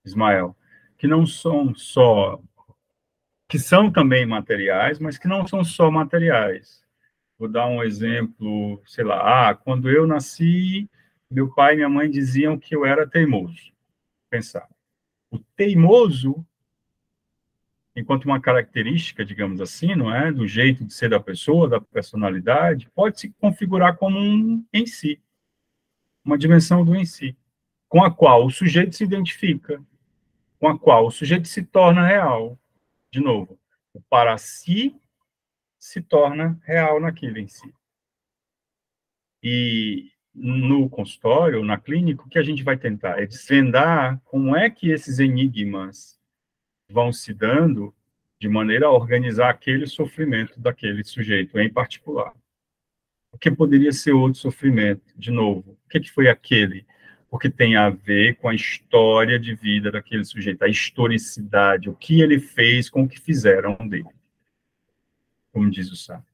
Ismael, que não são só, que são também materiais, mas que não são só materiais. Vou dar um exemplo, sei lá, quando eu nasci, meu pai e minha mãe diziam que eu era teimoso. Pensar. O teimoso, enquanto uma característica, digamos assim, não é, do jeito de ser da pessoa, da personalidade, pode se configurar como um em si, uma dimensão do em si, com a qual o sujeito se identifica, com a qual o sujeito se torna real. De novo, o para si se torna real naquilo em si. E no consultório, na clínica, o que a gente vai tentar é desvendar como é que esses enigmas vão se dando de maneira a organizar aquele sofrimento daquele sujeito em particular. Porque poderia ser outro sofrimento, de novo. O que foi aquele? Porque tem a ver com a história de vida daquele sujeito, a historicidade, o que ele fez com o que fizeram dele, como diz o Sartre.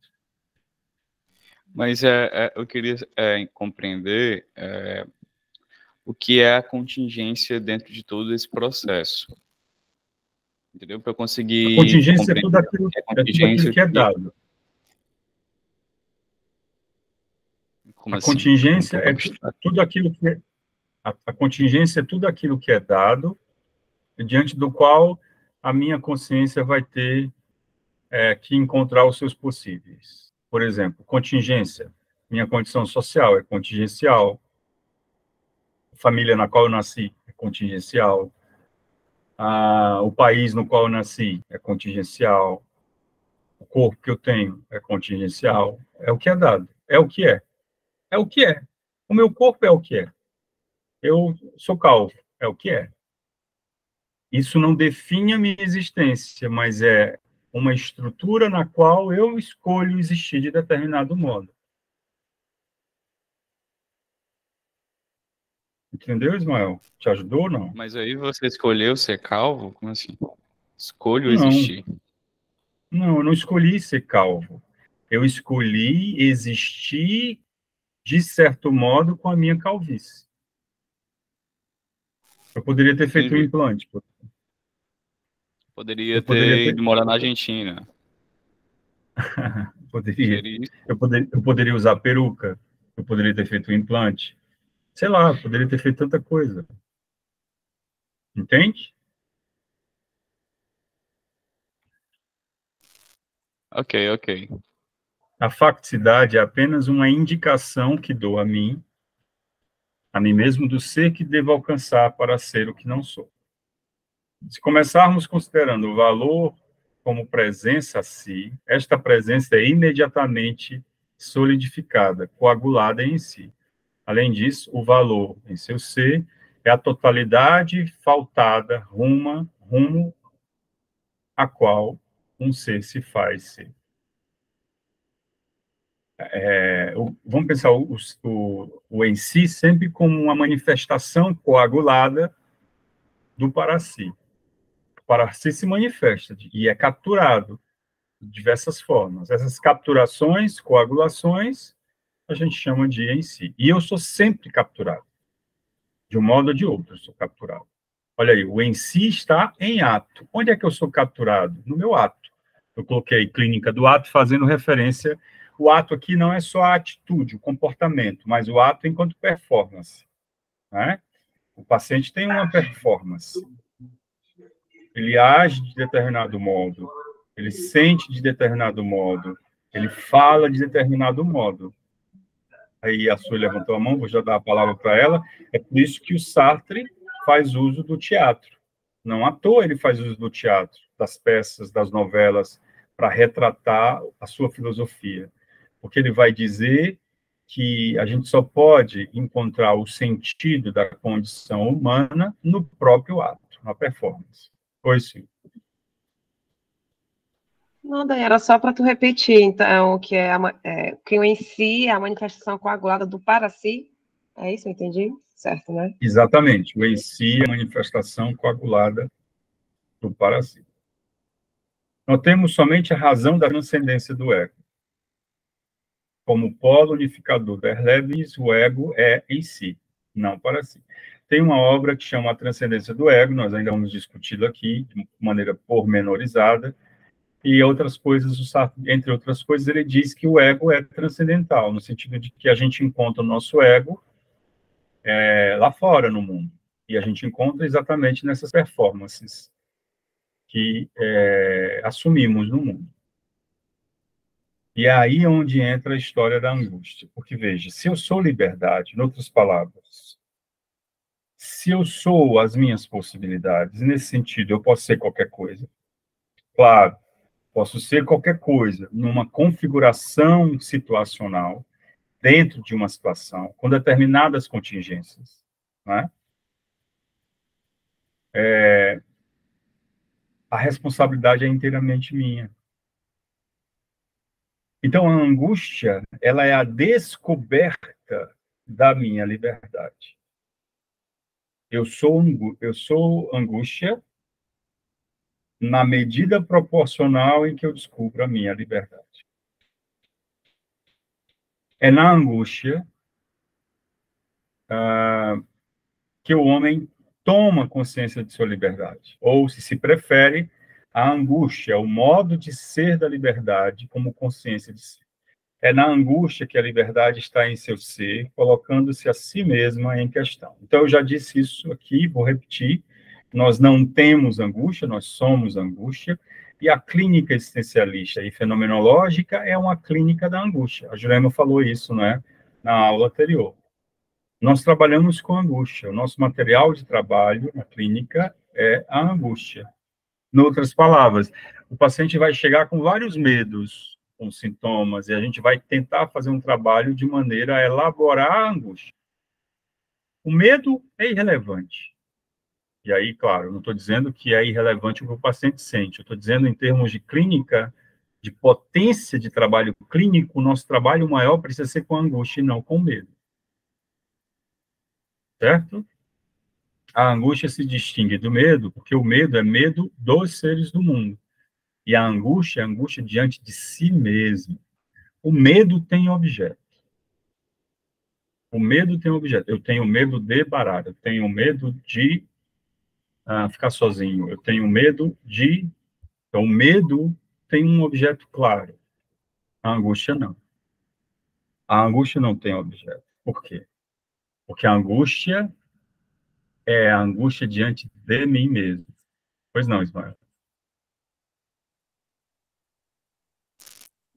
Mas eu queria compreender o que é a contingência dentro de todo esse processo. entendeu? Para eu A conseguir contingência é compreender tudo aquilo, o que é é tudo aquilo contingência. que é dado. Como A assim? É um contingência pouco é abstrato. tudo aquilo que é, a contingência é tudo aquilo que é dado, diante do qual a minha consciência vai ter que encontrar os seus possíveis. Por exemplo, contingência. Minha condição social é contingencial. A família na qual eu nasci é contingencial. O país no qual eu nasci é contingencial. O corpo que eu tenho é contingencial. É o que é dado. É o que é. É o que é. O meu corpo é o que é. Eu sou calvo. É o que é. Isso não define a minha existência, mas é uma estrutura na qual eu escolho existir de determinado modo. Entendeu, Ismael? Te ajudou ou não? Mas aí você escolheu ser calvo? Como assim? Escolho Não, existir. não, eu não escolhi ser calvo. Eu escolhi existir, de certo modo, com a minha calvície. Eu poderia ter feito um Entendi. implante. Poderia Eu poderia ter ter... ido morar na Argentina. Poderia. Seria isso? Eu poderia usar peruca. Eu poderia ter feito um implante. Sei lá, eu poderia ter feito tanta coisa. Entende? Ok, ok. A facticidade é apenas uma indicação que dou a mim mesmo, do ser que devo alcançar para ser o que não sou. Se começarmos considerando o valor como presença a si, esta presença é imediatamente solidificada, coagulada em si. Além disso, o valor em seu ser é a totalidade faltada rumo a qual um ser se faz ser. Vamos pensar o em si sempre como uma manifestação coagulada do para si. O para si se manifesta e é capturado de diversas formas. Essas capturações, coagulações, a gente chama de em si. E eu sou sempre capturado. De um modo ou de outro, eu sou capturado. Olha aí, o em si está em ato. Onde é que eu sou capturado? No meu ato. Eu coloquei clínica do ato fazendo referência. O ato aqui não é só a atitude, o comportamento, mas o ato enquanto performance. Né? O paciente tem uma performance. Ele age de determinado modo, ele sente de determinado modo, ele fala de determinado modo. Aí a Sue levantou a mão, vou já dar a palavra para ela. É por isso que o Sartre faz uso do teatro. Não à toa ele faz uso do teatro, das peças, das novelas, para retratar a sua filosofia. Porque ele vai dizer que a gente só pode encontrar o sentido da condição humana no próprio ato, na performance. Pois sim. Não, daí era só para tu repetir, então, que o em si é a manifestação coagulada do para si. É isso, eu entendi? Certo, né? Exatamente. O em si é a manifestação coagulada do para si. Nós temos somente a razão da transcendência do ego. Como polo unificador da Leibniz, o ego é em si, não para si. Tem uma obra que chama A Transcendência do Ego, nós ainda vamos discuti-lo aqui de maneira pormenorizada, e outras coisas, entre outras coisas, ele diz que o ego é transcendental, no sentido de que a gente encontra o nosso ego lá fora, no mundo, e a gente encontra exatamente nessas performances que assumimos no mundo. E é aí onde entra a história da angústia. Porque, veja, se eu sou liberdade, em outras palavras, se eu sou as minhas possibilidades, nesse sentido, eu posso ser qualquer coisa. Claro, posso ser qualquer coisa numa configuração situacional, dentro de uma situação, com determinadas contingências. Né? A responsabilidade é inteiramente minha. Então, a angústia, ela é a descoberta da minha liberdade. Eu sou angústia na medida proporcional em que eu descubro a minha liberdade. É na angústia que o homem toma consciência de sua liberdade. Ou, se prefere, A angústia é o modo de ser da liberdade como consciência de si. É na angústia que a liberdade está em seu ser, colocando-se a si mesma em questão. Então, eu já disse isso aqui, vou repetir. Nós não temos angústia, nós somos angústia. E a clínica existencialista e fenomenológica é uma clínica da angústia. A Jurema falou isso, né, na aula anterior. Nós trabalhamos com angústia. O nosso material de trabalho na clínica é a angústia. Em outras palavras, o paciente vai chegar com vários medos, com sintomas, e a gente vai tentar fazer um trabalho de maneira a elaborar a angústia. O medo é irrelevante. E aí, claro, eu não estou dizendo que é irrelevante o que o paciente sente, eu estou dizendo em termos de clínica, de potência de trabalho clínico, o nosso trabalho maior precisa ser com a angústia e não com o medo. Certo? A angústia se distingue do medo, porque o medo é medo dos seres do mundo. E a angústia é angústia diante de si mesmo. O medo tem objeto. O medo tem objeto. Eu tenho medo de baralho, eu tenho medo de ficar sozinho, eu tenho medo de... Então, o medo tem um objeto claro. A angústia não. A angústia não tem objeto. Por quê? Porque a angústia é a angústia diante de mim mesmo. Pois não, Ismael?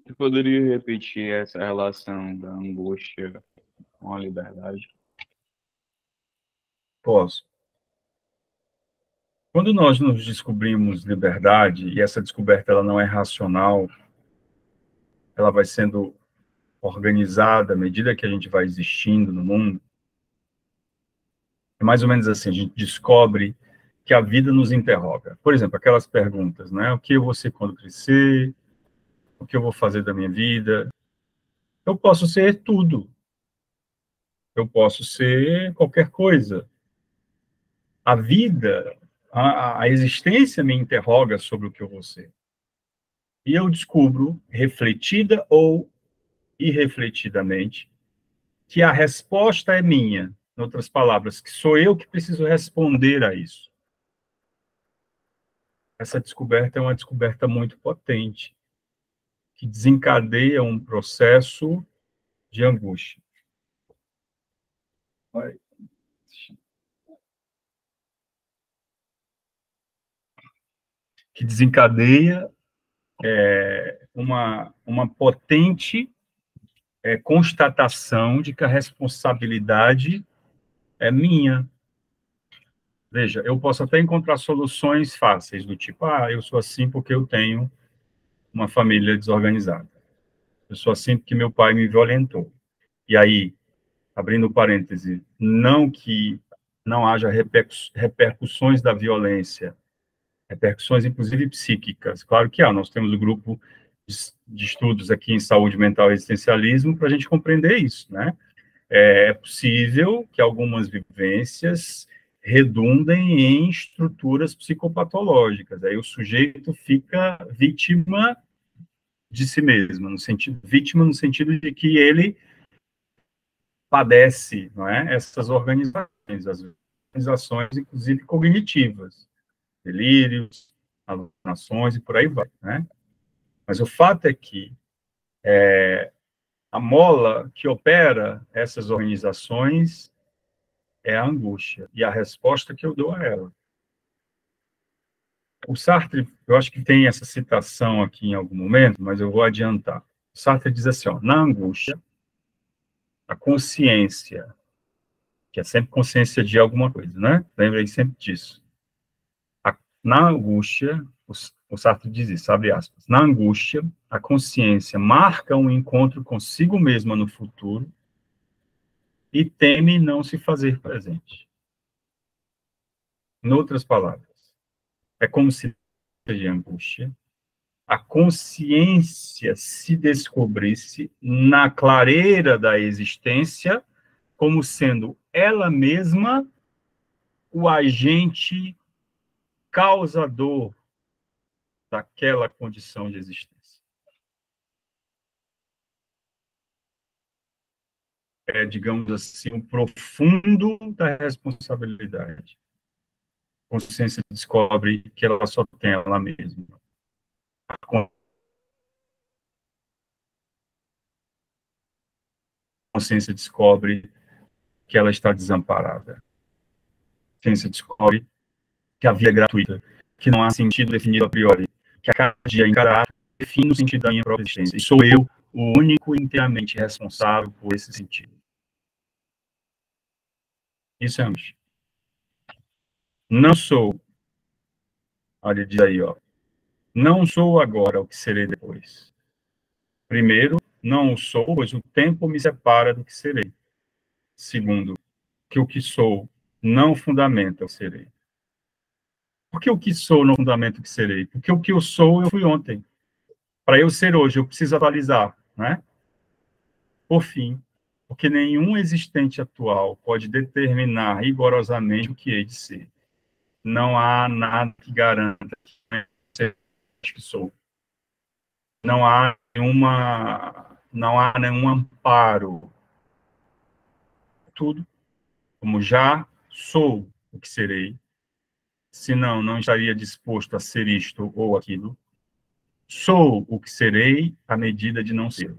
Você poderia repetir essa relação da angústia com a liberdade? Posso. Quando nós nos descobrimos liberdade, e essa descoberta ela não é racional, ela vai sendo organizada à medida que a gente vai existindo no mundo, é mais ou menos assim, a gente descobre que a vida nos interroga. Por exemplo, aquelas perguntas, né? O que eu vou ser quando crescer? O que eu vou fazer da minha vida? Eu posso ser tudo. Eu posso ser qualquer coisa. A vida, a existência me interroga sobre o que eu vou ser. E eu descubro, refletida ou irrefletidamente, que a resposta é minha. Em outras palavras, que sou eu que preciso responder a isso. Essa descoberta é uma descoberta muito potente, que desencadeia um processo de angústia. Que desencadeia uma potente constatação de que a responsabilidade é minha. Veja, eu posso até encontrar soluções fáceis, do tipo, eu sou assim porque eu tenho uma família desorganizada. Eu sou assim porque meu pai me violentou. E aí, abrindo parêntese, não que não haja repercussões da violência, repercussões inclusive psíquicas. Claro que há, nós temos um grupo de estudos aqui em saúde mental e existencialismo para a gente compreender isso, né? É possível que algumas vivências redundem em estruturas psicopatológicas. Aí o sujeito fica vítima de si mesmo, vítima no sentido de que ele padece, não é? Essas organizações, as organizações, inclusive cognitivas, delírios, alucinações e por aí vai, né? Mas o fato é que a mola que opera essas organizações é a angústia e a resposta que eu dou a ela. O Sartre, eu acho que tem essa citação aqui em algum momento, mas eu vou adiantar. O Sartre diz assim, ó, na angústia, a consciência, que é sempre consciência de alguma coisa, né? Lembrem sempre disso. Na angústia, o Sartre diz isso, abre aspas, na angústia, a consciência marca um encontro consigo mesma no futuro e teme não se fazer presente. Em outras palavras, é como se de angústia, a consciência se descobrisse na clareira da existência como sendo ela mesma o agente causador daquela condição de existência. É, digamos assim, o profundo da responsabilidade. consciência descobre que ela só tem ela mesma. A consciência descobre que ela está desamparada. A consciência descobre que a vida é gratuita, que não há sentido definido a priori, que a cada dia encarar define o sentido da minha própria existência. E sou eu o único e inteiramente responsável por esse sentido. Isso é angústia. Não sou, olha, diz aí, ó, não sou agora o que serei depois. Primeiro, não o sou, pois o tempo me separa do que serei. Segundo, que o que sou não fundamenta o que serei. Por que o que sou não fundamenta o que serei? Porque o que eu sou, eu fui ontem. Para eu ser hoje, eu preciso atualizar, né? Por fim, porque nenhum existente atual pode determinar rigorosamente o que hei de ser. Não há nada que garanta que sou. Não há nenhum amparo. Tudo, como já sou o que serei, senão não estaria disposto a ser isto ou aquilo. Sou o que serei à medida de não ser.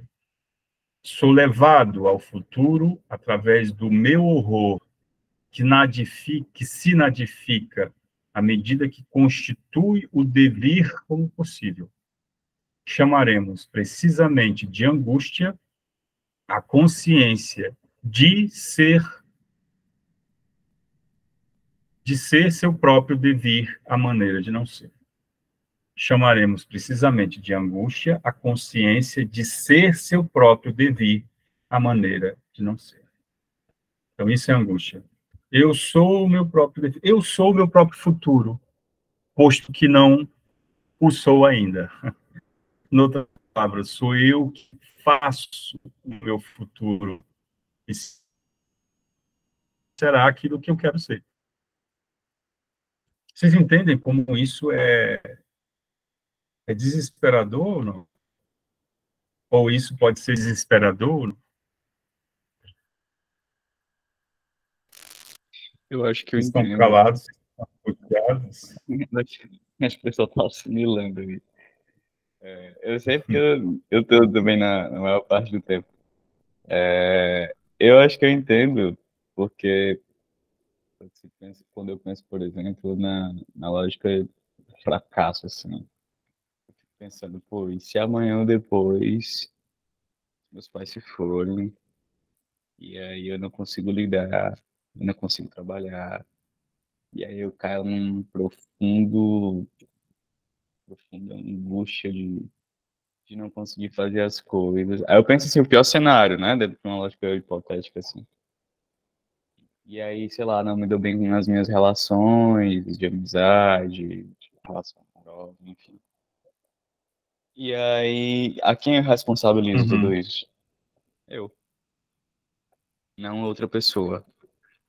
Sou levado ao futuro através do meu horror, que se nadifica à medida que constitui o devir como possível. Chamaremos precisamente de angústia a consciência de ser seu próprio devir à maneira de não ser. Chamaremos precisamente de angústia a consciência de ser seu próprio devir à maneira de não ser. Então, isso é angústia. Eu sou o meu próprio devir, eu sou o meu próprio futuro, posto que não o sou ainda. Em outras palavras, sou eu que faço o meu futuro. E será aquilo que eu quero ser. Vocês entendem como isso é desesperador ou não? Ou isso pode ser desesperador? Eu acho que eu Vocês estão entendo. calados, estão bloqueados. Acho que o pessoal tá assimilando aí. Eu sei porque eu tô também na maior parte do tempo. Eu acho que eu entendo, porque quando eu penso, por exemplo, na lógica do fracasso, assim, eu fico pensando, pô, e se amanhã ou depois meus pais se forem, e aí eu não consigo lidar, eu não consigo trabalhar, e aí eu caio num profunda angústia de não conseguir fazer as coisas. Aí eu penso assim, o pior cenário, né, dentro de uma lógica hipotética, assim. E aí, sei lá, não me dou bem nas minhas relações de amizade, de relação amorosa, enfim. E aí, a quem eu responsabilizo tudo Uhum. isso? Eu, não outra pessoa,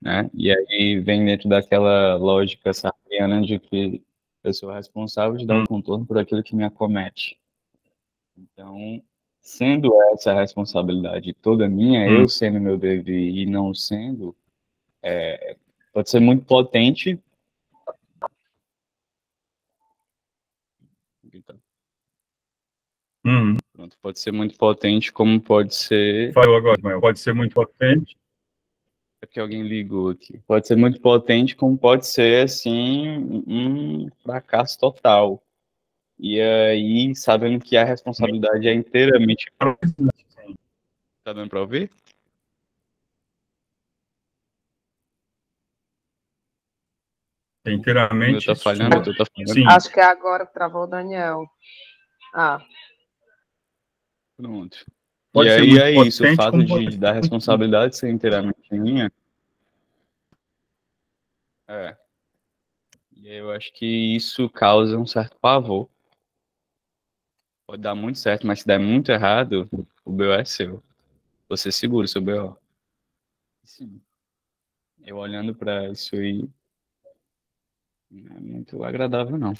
né? E aí vem dentro daquela lógica sartreana de que eu sou responsável de dar o contorno por aquilo que me acomete. Então, sendo essa a responsabilidade toda minha, eu sendo meu dever e não sendo, pode ser muito potente. Pronto, pode ser muito potente, como pode ser. Falou agora, Ismael. Pode ser muito potente. É que alguém ligou aqui. Pode ser muito potente, como pode ser, assim, um fracasso total. E aí, sabendo que a responsabilidade é inteiramente. Tá dando para ouvir? É O meu inteiramente tá falhando, o sua. teu tá falhando. Sim. Acho que é agora que travou o Daniel. Ah, Pronto. E Pode ser aí muito é isso, o potente, fato como pode de ser da muito... responsabilidade ser inteiramente minha. É. E aí eu acho que isso causa um certo pavor. Pode dar muito certo, mas se der muito errado, o BO é seu. Você segura o seu BO. Sim. Eu olhando para isso aí, não é muito agradável, não.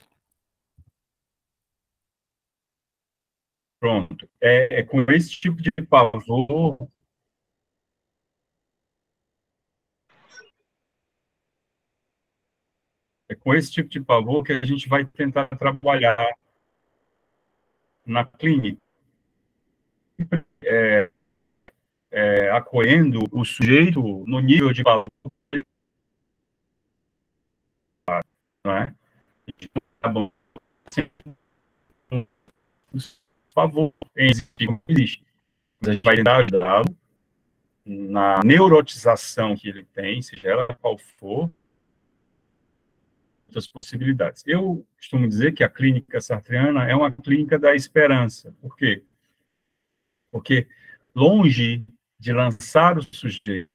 Pronto. É com esse tipo de pavor. É com esse tipo de pavor que a gente vai tentar trabalhar na clínica, acolhendo o sujeito no nível de valor, não é? Tá bom, por favor, existe. A gente vai tentar ajudá-lo na neurotização que ele tem, seja ela qual for, outras possibilidades. Eu costumo dizer que a clínica sartreana é uma clínica da esperança. Por quê? Porque longe de lançar o sujeito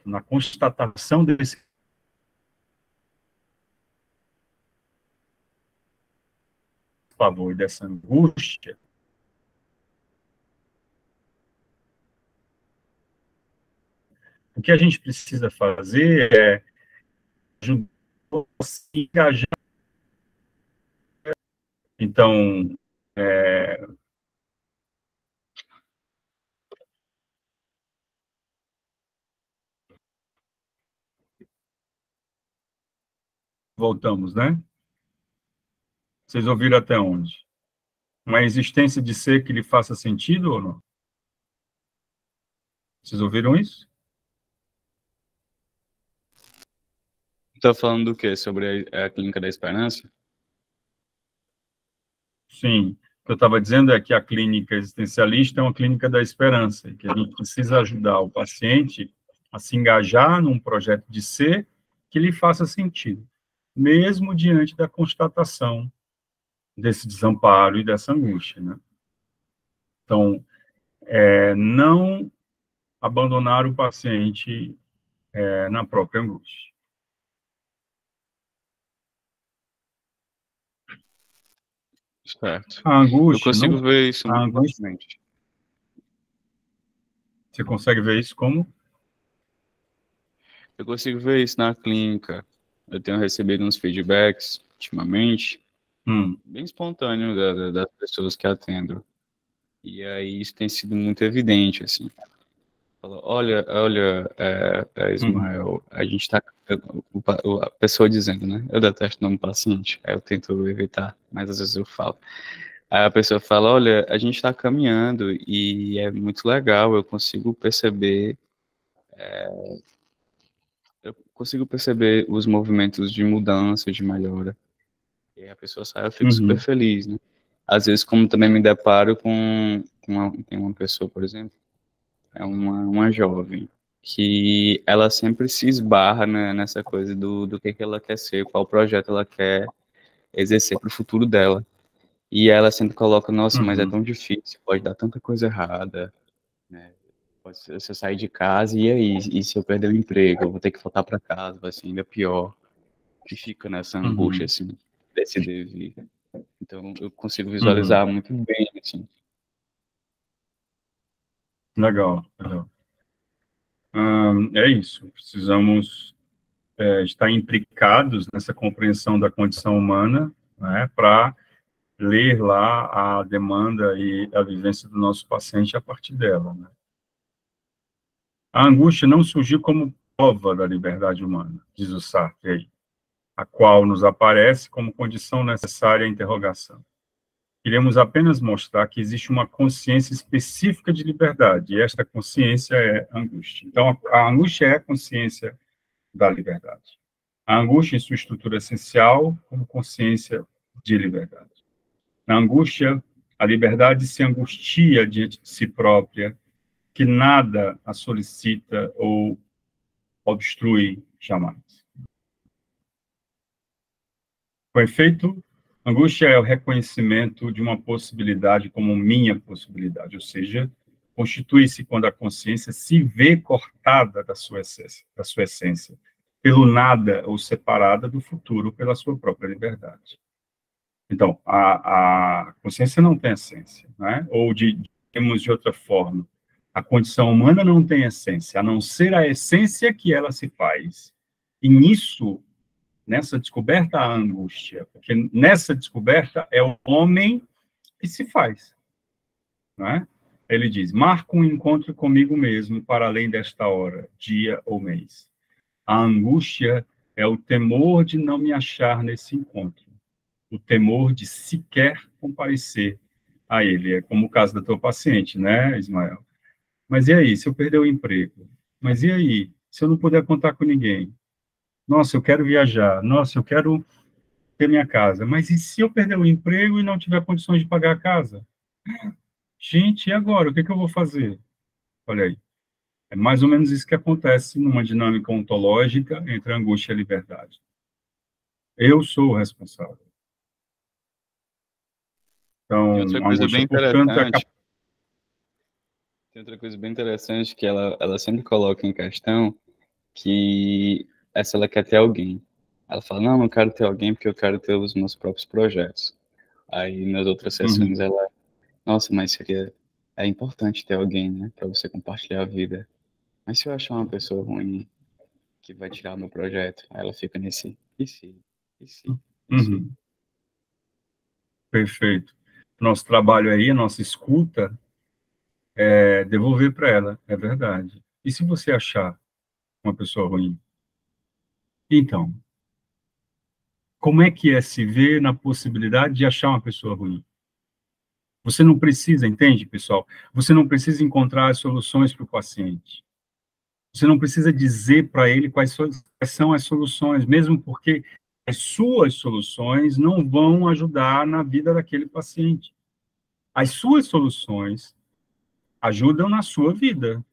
na constatação desse pavor, dessa angústia, o que a gente precisa fazer é ajudar a se engajar. Então, voltamos, né? Vocês ouviram até onde? Uma existência de ser que lhe faça sentido ou não? Vocês ouviram isso? Tá falando do quê? Sobre a Clínica da Esperança? Sim. O que eu estava dizendo é que a clínica existencialista é uma clínica da esperança, e que a gente precisa ajudar o paciente a se engajar num projeto de ser que lhe faça sentido, mesmo diante da constatação desse desamparo e dessa angústia, né? Então, não abandonar o paciente na própria angústia. Certo. A angústia... Eu consigo ver isso a muito angústia, facilmente. Você consegue ver isso como? Eu consigo ver isso na clínica. Eu tenho recebido uns feedbacks, ultimamente, bem espontâneos das pessoas que atendo. E aí isso tem sido muito evidente, assim. Olha, Ismael, a gente tá... A pessoa dizendo, né? Eu detesto o nome paciente, aí eu tento evitar, mas às vezes eu falo. Aí a pessoa fala, olha, a gente está caminhando e é muito legal, eu consigo perceber os movimentos de mudança, de melhora. E aí a pessoa sai, eu fico super feliz, né? Às vezes, como também me deparo tem uma pessoa, por exemplo, é uma jovem, que ela sempre se esbarra, né, nessa coisa do que ela quer ser, qual projeto ela quer exercer para o futuro dela. E ela sempre coloca, nossa, mas é tão difícil, pode dar tanta coisa errada, né? Você sair de casa e aí, e se eu perder o emprego, eu vou ter que voltar para casa, vai ser ainda pior. Que fica nessa angústia, assim, desse dever. Então, eu consigo visualizar muito bem, assim. Legal, legal. É isso, precisamos estar implicados nessa compreensão da condição humana, né, para ler lá a demanda e a vivência do nosso paciente a partir dela, né? A angústia não surgiu como prova da liberdade humana, diz o Sartre aí, a qual nos aparece como condição necessária à interrogação. Queremos apenas mostrar que existe uma consciência específica de liberdade, e esta consciência é a angústia. Então, a angústia é a consciência da liberdade. A angústia, em sua estrutura essencial, como consciência de liberdade. Na angústia, a liberdade se angustia diante de si própria, que nada a solicita ou obstrui jamais. Com efeito, angústia é o reconhecimento de uma possibilidade como minha possibilidade, ou seja, constitui-se quando a consciência se vê cortada da sua essência, pelo nada ou separada do futuro pela sua própria liberdade. Então, a consciência não tem essência, né? Ou digamos de outra forma, a condição humana não tem essência, a não ser a essência que ela se faz. E nisso, nessa descoberta, há angústia, porque nessa descoberta é o homem que se faz, né? Ele diz: marca um encontro comigo mesmo para além desta hora, dia ou mês. A angústia é o temor de não me achar nesse encontro, o temor de sequer comparecer a ele. É como o caso da tua paciente, né, Ismael? Mas e aí, se eu perder o emprego? Mas e aí, se eu não puder contar com ninguém? Nossa, eu quero viajar. Nossa, eu quero ter minha casa. Mas e se eu perder o emprego e não tiver condições de pagar a casa? Gente, e agora? O que que eu vou fazer? Olha aí. É mais ou menos isso que acontece numa dinâmica ontológica entre a angústia e a liberdade. Eu sou o responsável. Tem Então, outra a coisa angústia, bem portanto, é interessante. Tem outra coisa bem interessante que ela sempre coloca em questão, que essa ela quer ter alguém. Ela fala, não quero ter alguém porque eu quero ter os meus próprios projetos. Aí nas outras Uhum, sessões ela, nossa, mas é importante ter alguém, né, para você compartilhar a vida. Mas se eu achar uma pessoa ruim que vai tirar o meu projeto, aí ela fica nesse, e se, e se. uhum, perfeito. Nosso trabalho aí, a nossa escuta, é devolver para ela, é verdade. E se você achar uma pessoa ruim? Então, como é que é se ver na possibilidade de achar uma pessoa ruim? Você não precisa, entende, pessoal? Você não precisa encontrar as soluções para o paciente. Você não precisa dizer para ele quais são as soluções, mesmo porque as suas soluções não vão ajudar na vida daquele paciente. As suas soluções ajudam na sua vida.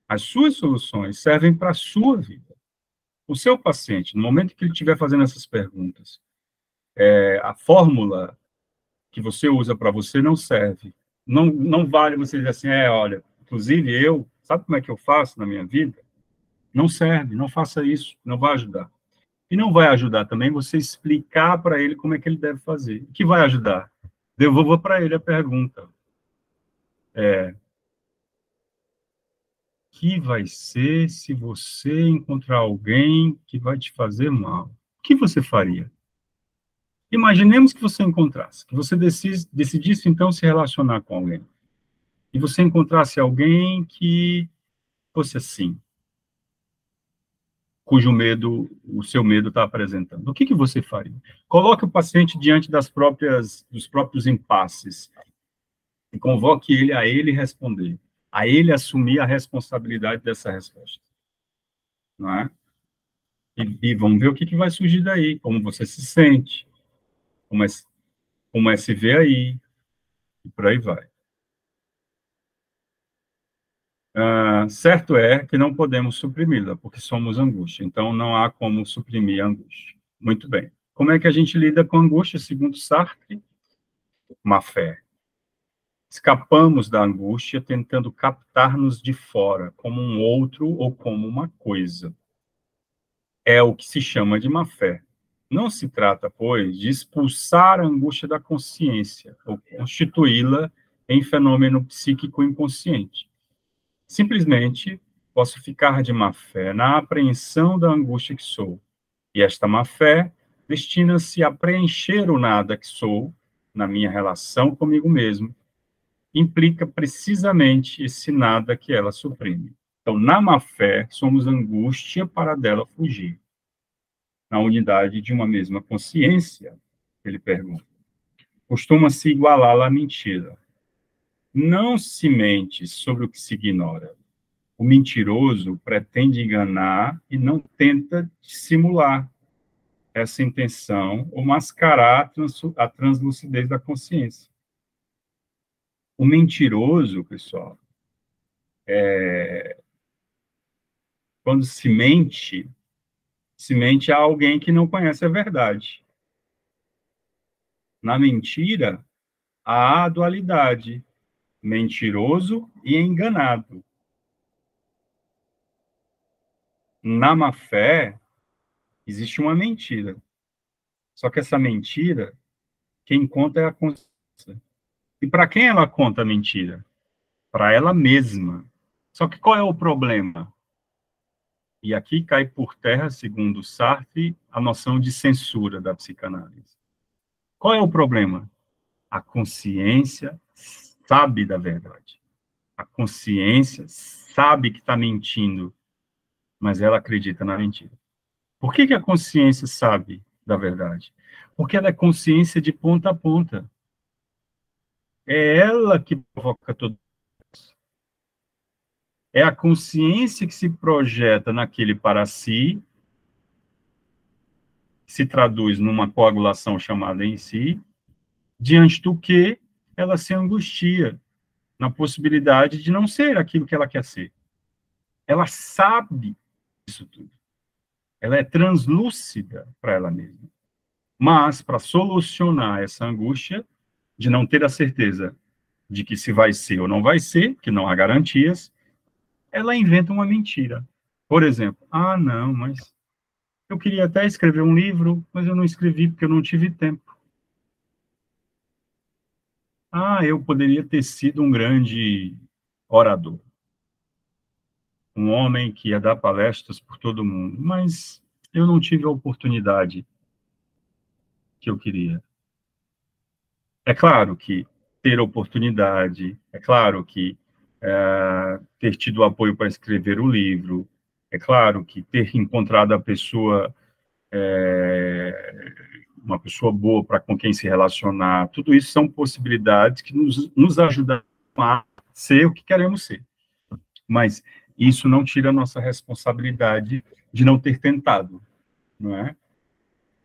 As suas soluções servem para a sua vida. O seu paciente, no momento que ele estiver fazendo essas perguntas, a fórmula que você usa para você não serve. Não vale você dizer assim, olha, inclusive eu, sabe como é que eu faço na minha vida? Não serve, não faça isso, não vai ajudar. E não vai ajudar também você explicar para ele como é que ele deve fazer. O que vai ajudar? Devolva para ele a pergunta. O que vai ser se você encontrar alguém que vai te fazer mal? O que você faria? Imaginemos que você encontrasse, que você decidisse então se relacionar com alguém. E você encontrasse alguém que fosse assim, cujo medo, o seu medo está apresentando. O que que você faria? Coloque o paciente diante dos próprios impasses e convoque ele a ele responder, a ele assumir a responsabilidade dessa resposta, não é? E vamos ver o que que vai surgir daí, como você se sente, como é se ver aí, e por aí vai. Certo é que não podemos suprimi-la, porque somos angústia, então não há como suprimir a angústia. Muito bem. Como é que a gente lida com a angústia, segundo Sartre? Má fé. Escapamos da angústia tentando captar-nos de fora, como um outro ou como uma coisa. É o que se chama de má fé. Não se trata, pois, de expulsar a angústia da consciência ou constituí-la em fenômeno psíquico inconsciente. Simplesmente posso ficar de má fé na apreensão da angústia que sou. E esta má fé destina-se a preencher o nada que sou na minha relação comigo mesmo. Implica precisamente esse nada que ela suprime. Então, na má fé, somos angústia para dela fugir. Na unidade de uma mesma consciência, ele pergunta, costuma-se igualá-la à mentira. Não se mente sobre o que se ignora. O mentiroso pretende enganar e não tenta dissimular essa intenção ou mascarar a translucidez da consciência. O mentiroso, pessoal, quando se mente a alguém que não conhece a verdade. Na mentira, há a dualidade, mentiroso e enganado. Na má-fé, existe uma mentira. Só que essa mentira, quem conta é a consciência. E para quem ela conta a mentira? Para ela mesma. Só que qual é o problema? E aqui cai por terra, segundo Sartre, a noção de censura da psicanálise. Qual é o problema? A consciência sabe da verdade. A consciência sabe que está mentindo, mas ela acredita na mentira. Por que a consciência sabe da verdade? Porque ela é consciência de ponta a ponta. É ela que provoca tudo. É a consciência que se projeta naquele para si, se traduz numa coagulação chamada em si, diante do que ela se angustia na possibilidade de não ser aquilo que ela quer ser. Ela sabe isso tudo. Ela é translúcida para ela mesma. Mas, para solucionar essa angústia de não ter a certeza de que se vai ser ou não vai ser, que não há garantias, ela inventa uma mentira. Por exemplo, não, mas eu queria até escrever um livro, mas eu não escrevi porque eu não tive tempo. Eu poderia ter sido um grande orador, um homem que ia dar palestras por todo mundo, mas eu não tive a oportunidade que eu queria. É claro que ter oportunidade, é claro que ter tido apoio para escrever o livro, é claro que ter encontrado a pessoa, uma pessoa boa para com quem se relacionar, tudo isso são possibilidades que nos ajudam a ser o que queremos ser. Mas isso não tira a nossa responsabilidade de não ter tentado, não é?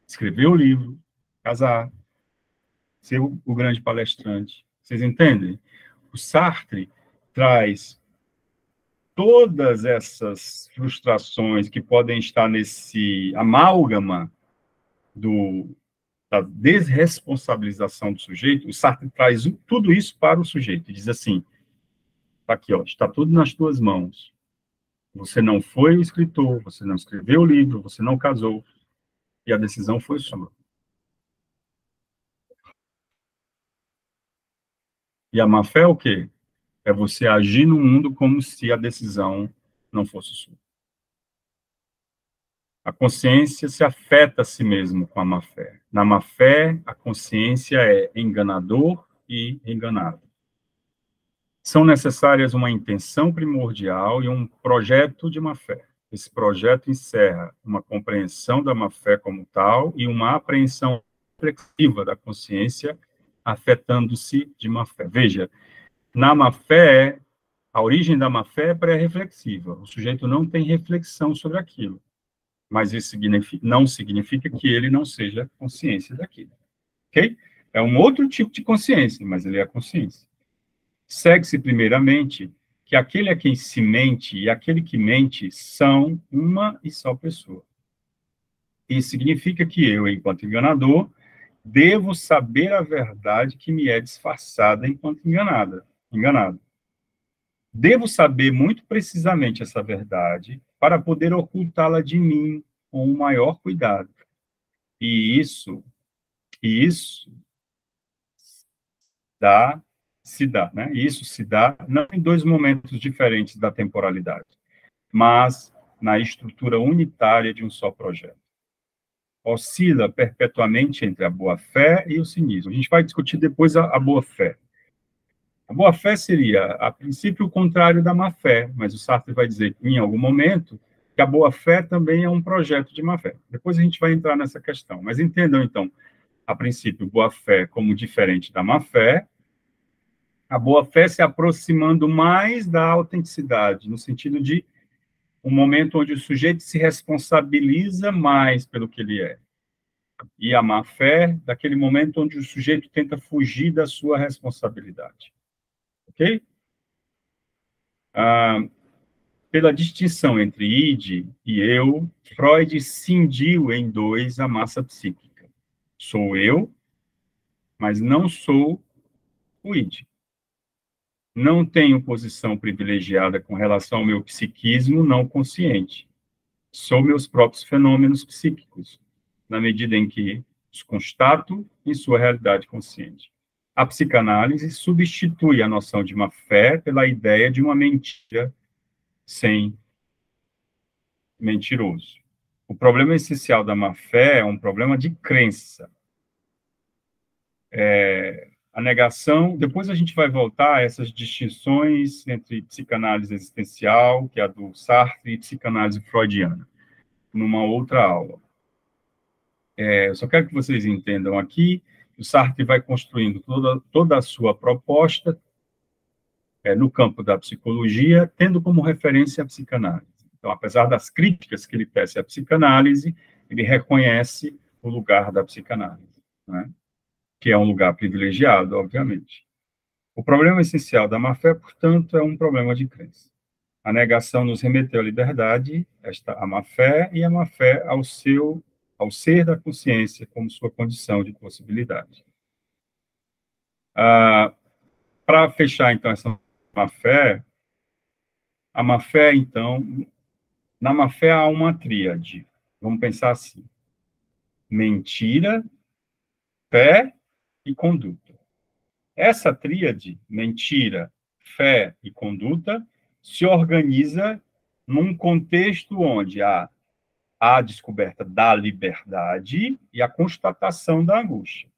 Escrever o livro, casar, ser o grande palestrante. Vocês entendem? O Sartre traz todas essas frustrações que podem estar nesse amálgama da desresponsabilização do sujeito. O Sartre traz tudo isso para o sujeito e diz assim, tá aqui, ó, está tudo nas tuas mãos. Você não foi o escritor, você não escreveu o livro, você não casou, e a decisão foi sua. E a má-fé é o quê? É você agir no mundo como se a decisão não fosse sua. A consciência se afeta a si mesmo com a má-fé. Na má-fé, a consciência é enganador e enganado. São necessárias uma intenção primordial e um projeto de má-fé. Esse projeto encerra uma compreensão da má-fé como tal e uma apreensão reflexiva da consciência afetando-se de má-fé. Veja, na má-fé, a origem da má-fé é pré-reflexiva. O sujeito não tem reflexão sobre aquilo. Mas isso não significa que ele não seja consciência daquilo. Ok? É um outro tipo de consciência, mas ele é a consciência. Segue-se, primeiramente, que aquele a quem se mente e aquele que mente são uma e só pessoa. Isso significa que eu, enquanto enganador, devo saber a verdade que me é disfarçada enquanto enganado. Devo saber muito precisamente essa verdade para poder ocultá-la de mim com o maior cuidado. E isso se dá, né? Isso se dá não em dois momentos diferentes da temporalidade, mas na estrutura unitária de um só projeto. Oscila perpetuamente entre a boa-fé e o cinismo. A gente vai discutir depois a boa-fé. A boa-fé seria, a princípio, o contrário da má-fé, mas o Sartre vai dizer que, em algum momento, que a boa-fé também é um projeto de má-fé. Depois a gente vai entrar nessa questão. Mas entendam, então, a princípio, boa-fé como diferente da má-fé, a boa-fé se aproximando mais da autenticidade, no sentido de um momento onde o sujeito se responsabiliza mais pelo que ele é. E a má-fé, daquele momento onde o sujeito tenta fugir da sua responsabilidade. Ok? Pela distinção entre id e eu, Freud cindiu em dois a massa psíquica. Sou eu, mas não sou o id. Não tenho posição privilegiada com relação ao meu psiquismo não consciente. Sou meus próprios fenômenos psíquicos, na medida em que os constato em sua realidade consciente. A psicanálise substitui a noção de uma fé pela ideia de uma mentira sem mentiroso. O problema essencial da má-fé é um problema de crença. A negação, depois a gente vai voltar a essas distinções entre psicanálise existencial, que é a do Sartre, e psicanálise freudiana, numa outra aula. Eu só quero que vocês entendam aqui, o Sartre vai construindo toda a sua proposta no campo da psicologia, tendo como referência a psicanálise. Então, apesar das críticas que ele tece à psicanálise, ele reconhece o lugar da psicanálise, né? Que é um lugar privilegiado, obviamente. O problema essencial da má-fé, portanto, é um problema de crença. A negação nos remeteu à liberdade, a má-fé, e a má-fé ao ser da consciência como sua condição de possibilidade. Para fechar, então, essa má-fé, a má-fé, então, na má-fé há uma tríade. Vamos pensar assim: mentira, fé e conduta. Essa tríade, mentira, fé e conduta, se organiza num contexto onde há a descoberta da liberdade e a constatação da angústia.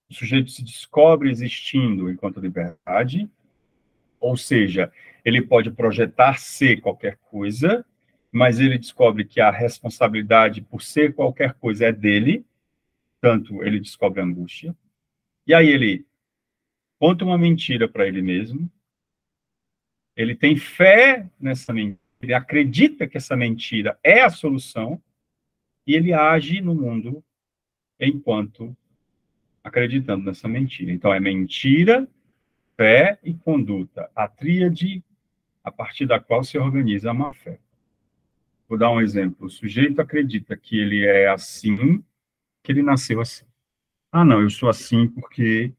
O sujeito se descobre existindo enquanto liberdade, ou seja, ele pode projetar ser qualquer coisa, mas ele descobre que a responsabilidade por ser qualquer coisa é dele, tanto ele descobre a angústia, e aí ele conta uma mentira para ele mesmo, ele tem fé nessa mentira, ele acredita que essa mentira é a solução, e ele age no mundo enquanto acreditando nessa mentira. Então, é mentira, fé e conduta, a tríade a partir da qual se organiza a má-fé. Vou dar um exemplo. O sujeito acredita que ele é assim, que ele nasceu assim. Ah, não, eu sou assim porque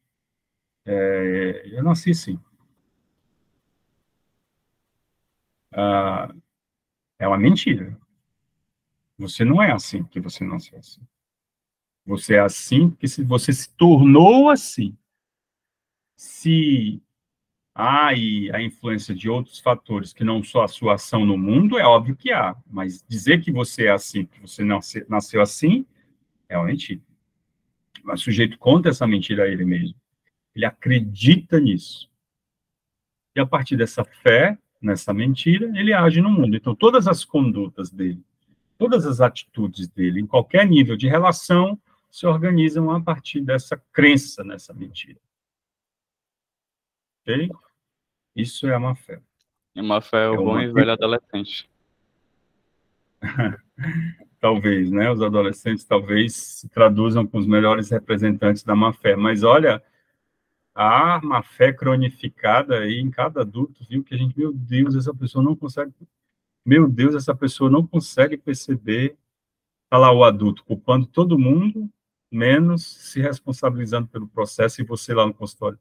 eu nasci assim. É uma mentira. Você não é assim porque você nasceu assim. Você é assim porque você se tornou assim. Se há e a influência de outros fatores que não só a sua ação no mundo, é óbvio que há. Mas dizer que você é assim porque você nasceu assim, é uma mentira. O sujeito conta essa mentira a ele mesmo. Ele acredita nisso. E a partir dessa fé, nessa mentira, ele age no mundo. Então, todas as condutas dele, todas as atitudes dele, em qualquer nível de relação, se organizam a partir dessa crença nessa mentira. Ok? Isso é a má-fé. E má-fé é o bom e velho adolescente. Talvez, né? Os adolescentes talvez se traduzam com os melhores representantes da má-fé. Mas, olha, a má-fé cronificada aí em cada adulto, viu? Que a gente, meu Deus, essa pessoa não consegue... Meu Deus, essa pessoa não consegue perceber. Está lá o adulto culpando todo mundo, menos se responsabilizando pelo processo, e você lá no consultório.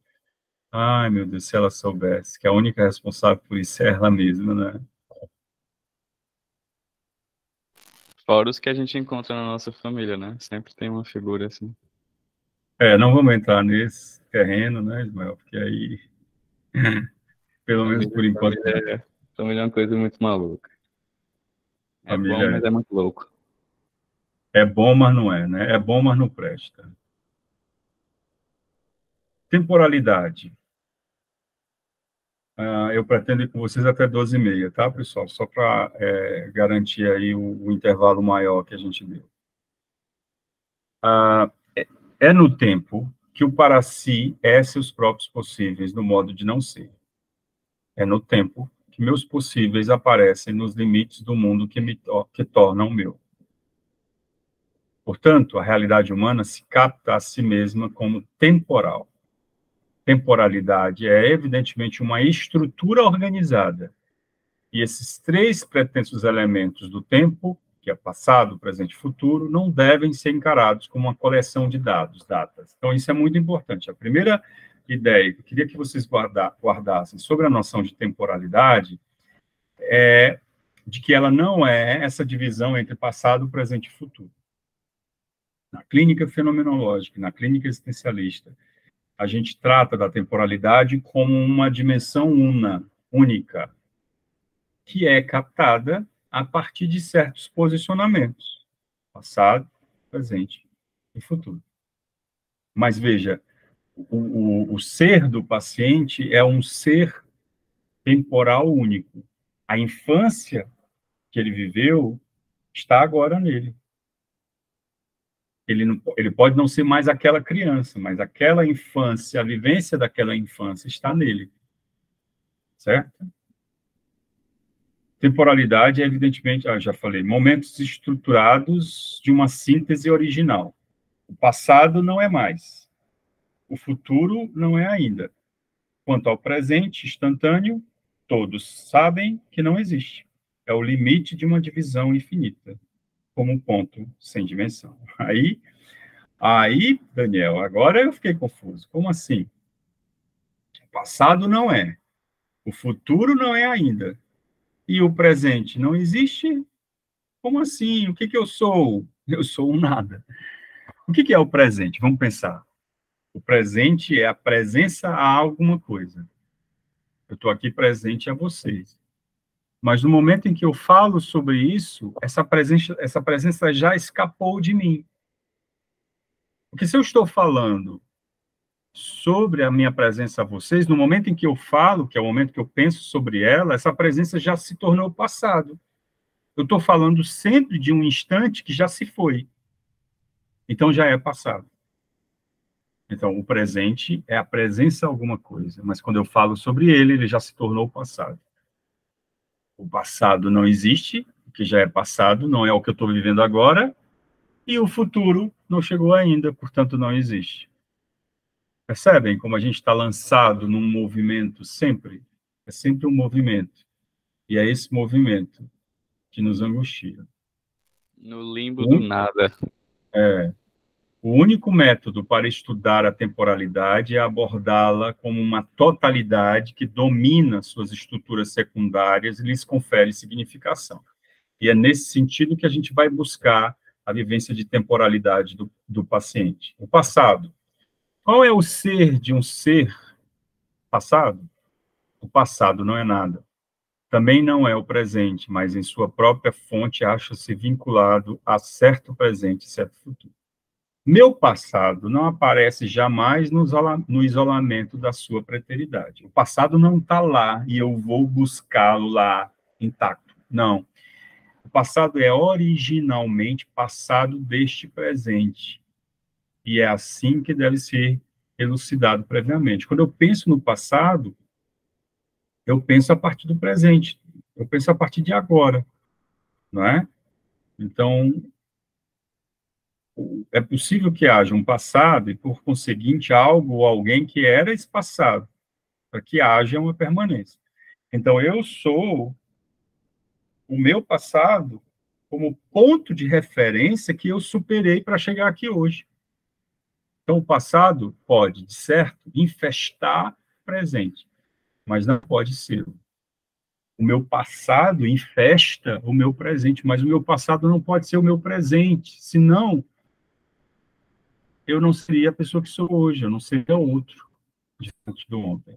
Ai, meu Deus, se ela soubesse que a única responsável por isso é ela mesma, né? Fora os que a gente encontra na nossa família, né? Sempre tem uma figura assim. Não vamos entrar nesse terreno, né, Ismael? Porque aí, pelo menos por enquanto... Família é uma coisa muito maluca. É Família bom, mas é muito louco. É bom, mas não é, né? É bom, mas não presta. Temporalidade. Eu pretendo ir com vocês até 12h30, tá, pessoal? Só para garantir aí o intervalo maior que a gente deu. É no tempo que o para si é seus próprios possíveis, no modo de não ser. É no tempo que meus possíveis aparecem nos limites do mundo que tornam o meu. Portanto, a realidade humana se capta a si mesma como temporal. Temporalidade é, evidentemente, uma estrutura organizada. E esses três pretensos elementos do tempo, que é passado, presente e futuro, não devem ser encarados como uma coleção de dados, datas. Então, isso é muito importante. A primeira ideia que eu queria que vocês guardassem sobre a noção de temporalidade é de que ela não é essa divisão entre passado, presente e futuro. Na clínica fenomenológica, na clínica existencialista, a gente trata da temporalidade como uma dimensão única, que é captada a partir de certos posicionamentos, passado, presente e futuro. Mas veja, o ser do paciente é um ser temporal único. A infância que ele viveu está agora nele. Ele pode não ser mais aquela criança, mas aquela infância, a vivência daquela infância está nele. Certo? Temporalidade é, evidentemente, já falei, momentos estruturados de uma síntese original. O passado não é mais. O futuro não é ainda. Quanto ao presente instantâneo, todos sabem que não existe. É o limite de uma divisão infinita, como um ponto sem dimensão. Aí, Daniel, agora eu fiquei confuso. Como assim? O passado não é. O futuro não é ainda. E o presente não existe? Como assim? O que eu sou? Eu sou um nada. O que é o presente? Vamos pensar. O presente é a presença a alguma coisa. Eu estou aqui presente a vocês. Mas no momento em que eu falo sobre isso, essa presença já escapou de mim. Porque se eu estou falando sobre a minha presença a vocês, no momento em que eu falo, que é o momento que eu penso sobre ela, essa presença já se tornou passado. Eu estou falando sempre de um instante que já se foi. Então já é passado. Então, o presente é a presença a alguma coisa, mas quando eu falo sobre ele, ele já se tornou passado. O passado não existe, o que já é passado não é o que eu estou vivendo agora, e o futuro não chegou ainda, portanto não existe. Percebem como a gente está lançado num movimento sempre? É sempre um movimento. E é esse movimento que nos angustia. No limbo do nada. O único método para estudar a temporalidade é abordá-la como uma totalidade que domina suas estruturas secundárias e lhes confere significação. E é nesse sentido que a gente vai buscar a vivência de temporalidade do paciente. O passado. Qual é o ser de um ser passado? O passado não é nada. Também não é o presente, mas em sua própria fonte acha-se vinculado a certo presente e certo futuro. Meu passado não aparece jamais no isolamento da sua preteridade. O passado não está lá e eu vou buscá-lo lá intacto. Não. O passado é originalmente passado deste presente. E é assim que deve ser elucidado previamente. Quando eu penso no passado, eu penso a partir do presente. Eu penso a partir de agora, não é? Então, é possível que haja um passado e, por conseguinte, algo ou alguém que era esse passado, para que haja uma permanência. Então, eu sou o meu passado como ponto de referência que eu superei para chegar aqui hoje. Então, o passado pode, de certo, infestar o presente, mas não pode ser. O meu passado infesta o meu presente, mas o meu passado não pode ser o meu presente, senão eu não seria a pessoa que sou hoje, eu não seria outro diferente do ontem.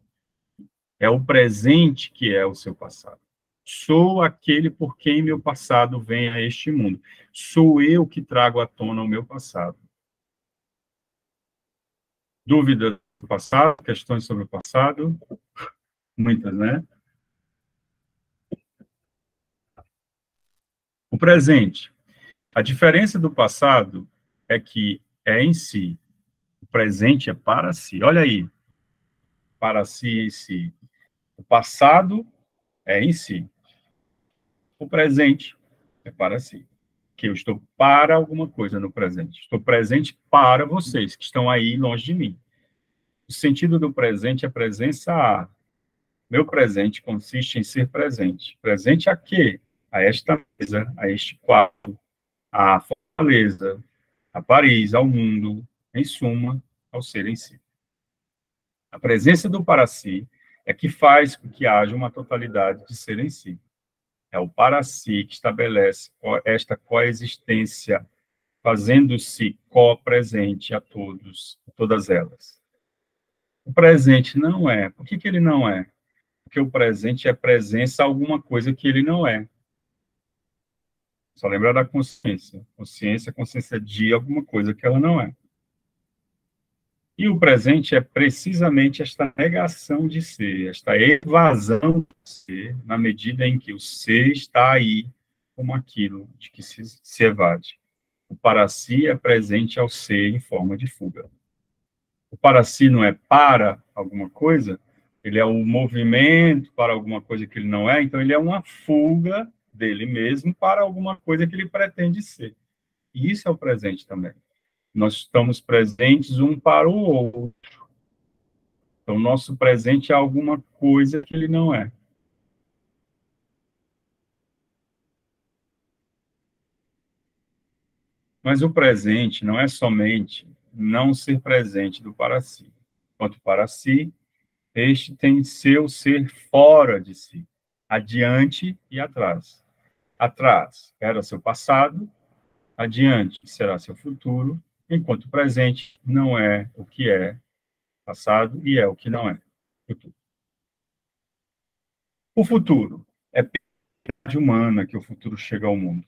É o presente que é o seu passado. Sou aquele por quem meu passado vem a este mundo. Sou eu que trago à tona o meu passado. Dúvidas do passado? Questões sobre o passado? Muitas, né? O presente. A diferença do passado é que é em si. O presente é para si. Olha aí. Para si, em si. O passado é em si. O presente é para si. Que eu estou para alguma coisa no presente. Estou presente para vocês, que estão aí longe de mim. O sentido do presente é presença a. Meu presente consiste em ser presente. Presente a quê? A esta mesa, a este quarto, à Fortaleza, a Paris, ao mundo, em suma, ao ser em si. A presença do para si é que faz com que haja uma totalidade de ser em si. É o para si que estabelece esta coexistência, fazendo-se co-presente a todos, a todas elas. O presente não é. Por que ele não é? Porque o presente é presença a alguma coisa que ele não é. Só lembrar da consciência. Consciência é consciência de alguma coisa que ela não é. E o presente é precisamente esta negação de ser, esta evasão de ser, na medida em que o ser está aí como aquilo de que se evade. O para si é presente ao ser em forma de fuga. O para si não é para alguma coisa, ele é um movimento para alguma coisa que ele não é, então ele é uma fuga dele mesmo para alguma coisa que ele pretende ser. E isso é o presente também. Nós estamos presentes um para o outro. Então, o nosso presente é alguma coisa que ele não é. Mas o presente não é somente não ser presente do para si. Quanto para si, este tem seu ser fora de si, adiante e atrás. Atrás era seu passado, adiante será seu futuro, enquanto o presente não é o que é passado e é o que não é futuro. O futuro é piedade humana que o futuro chega ao mundo.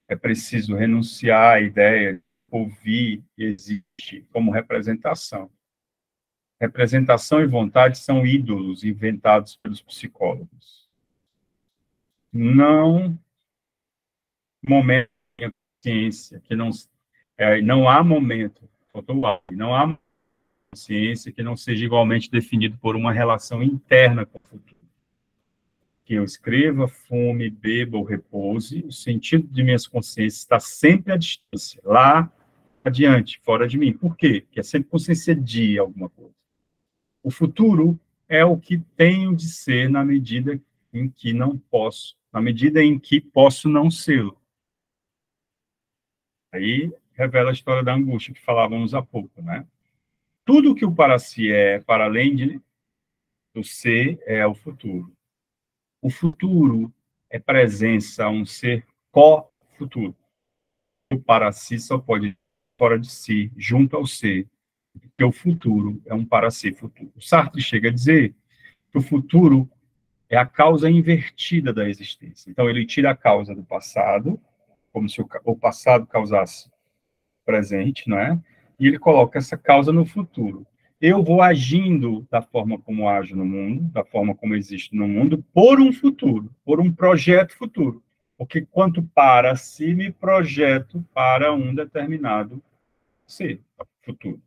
É preciso renunciar à ideia de ouvir e existir como representação. Representação e vontade são ídolos inventados pelos psicólogos. Não momento de consciência que não há momento, não há consciência que não seja igualmente definido por uma relação interna com o futuro. Que eu escreva, fume, beba ou repouse, o sentido de minhas consciências está sempre à distância, lá adiante, fora de mim. Por quê? Porque é sempre consciência de alguma coisa. O futuro é o que tenho de ser na medida em que não posso, na medida em que posso não ser. Aí revela a história da angústia que falávamos há pouco, né? Tudo que o para si é, para além do ser, é o futuro. O futuro é presença a um ser co-futuro. O para si só pode ir fora de si, junto ao ser, porque o futuro é um para si futuro. O Sartre chega a dizer que o futuro é a causa invertida da existência. Então, ele tira a causa do passado, como se o passado causasse o presente, não é? E ele coloca essa causa no futuro. Eu vou agindo da forma como ajo no mundo, da forma como existo no mundo, por um futuro, por um projeto futuro. Porque quanto para si, me projeto para um determinado ser, futuro.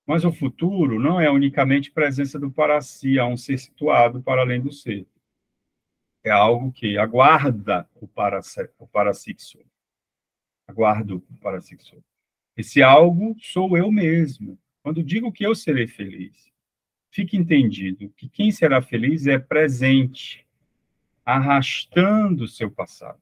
Mas o futuro não é unicamente presença do para si, há um ser situado para além do ser. É algo que aguarda o para si que sou. Aguardo o para si que sou. Esse algo sou eu mesmo. Quando digo que eu serei feliz, fique entendido que quem será feliz é presente, arrastando o seu passado.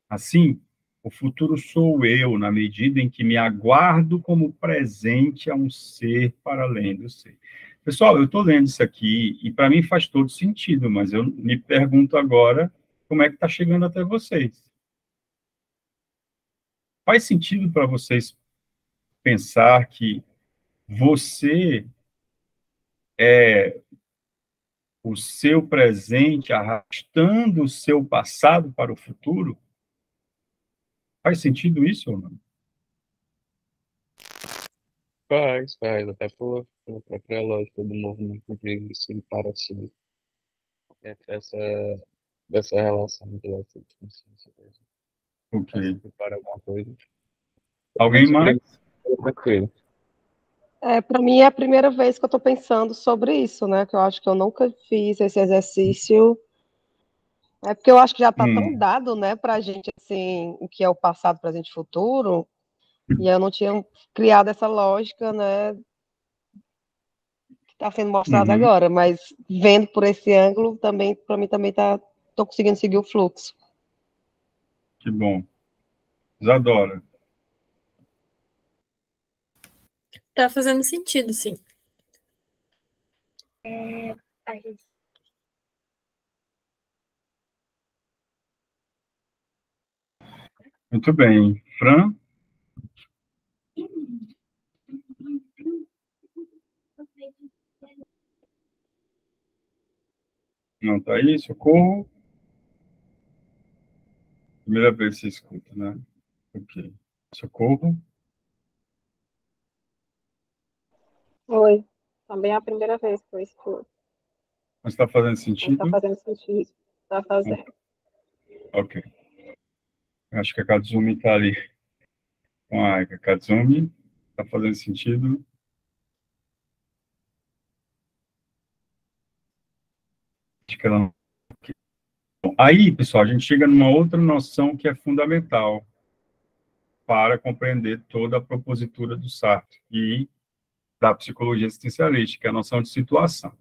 Assim, o futuro sou eu, na medida em que me aguardo como presente a um ser para além do ser. Pessoal, eu estou lendo isso aqui e para mim faz todo sentido, mas eu me pergunto agora como é que está chegando até vocês. Faz sentido para vocês pensar que você é o seu presente arrastando o seu passado para o futuro? Faz sentido isso ou não? Faz, até pela própria lógica do movimento de si para si. Essa, dessa relação de essa consciência mesmo. Tá Ok. sempre para alguma coisa. Alguém mais? Tranquilo. Para mim é a primeira vez que eu estou pensando sobre isso, né? Que eu acho que eu nunca fiz esse exercício. É porque eu acho que já está tão dado, né, para a gente, assim, o que é o passado, presente e futuro, e eu não tinha criado essa lógica, né, que está sendo mostrada agora, mas vendo por esse ângulo, também, para mim, também estou conseguindo seguir o fluxo. Que bom. Isadora. Tá fazendo sentido, sim. Muito bem. Fran? Não está aí? Socorro? Primeira vez que você escuta, né? Ok. Socorro? Oi. Também é a primeira vez que eu estudo. Mas está fazendo Não sentido? está fazendo sentido. Está fazendo. Ok. Acho que a Katsumi está ali com a Katsumi. Está fazendo sentido? Acho que ela não. Aí, pessoal, a gente chega numa outra noção que é fundamental para compreender toda a propositura do Sartre e da psicologia existencialista, que é a noção de situação.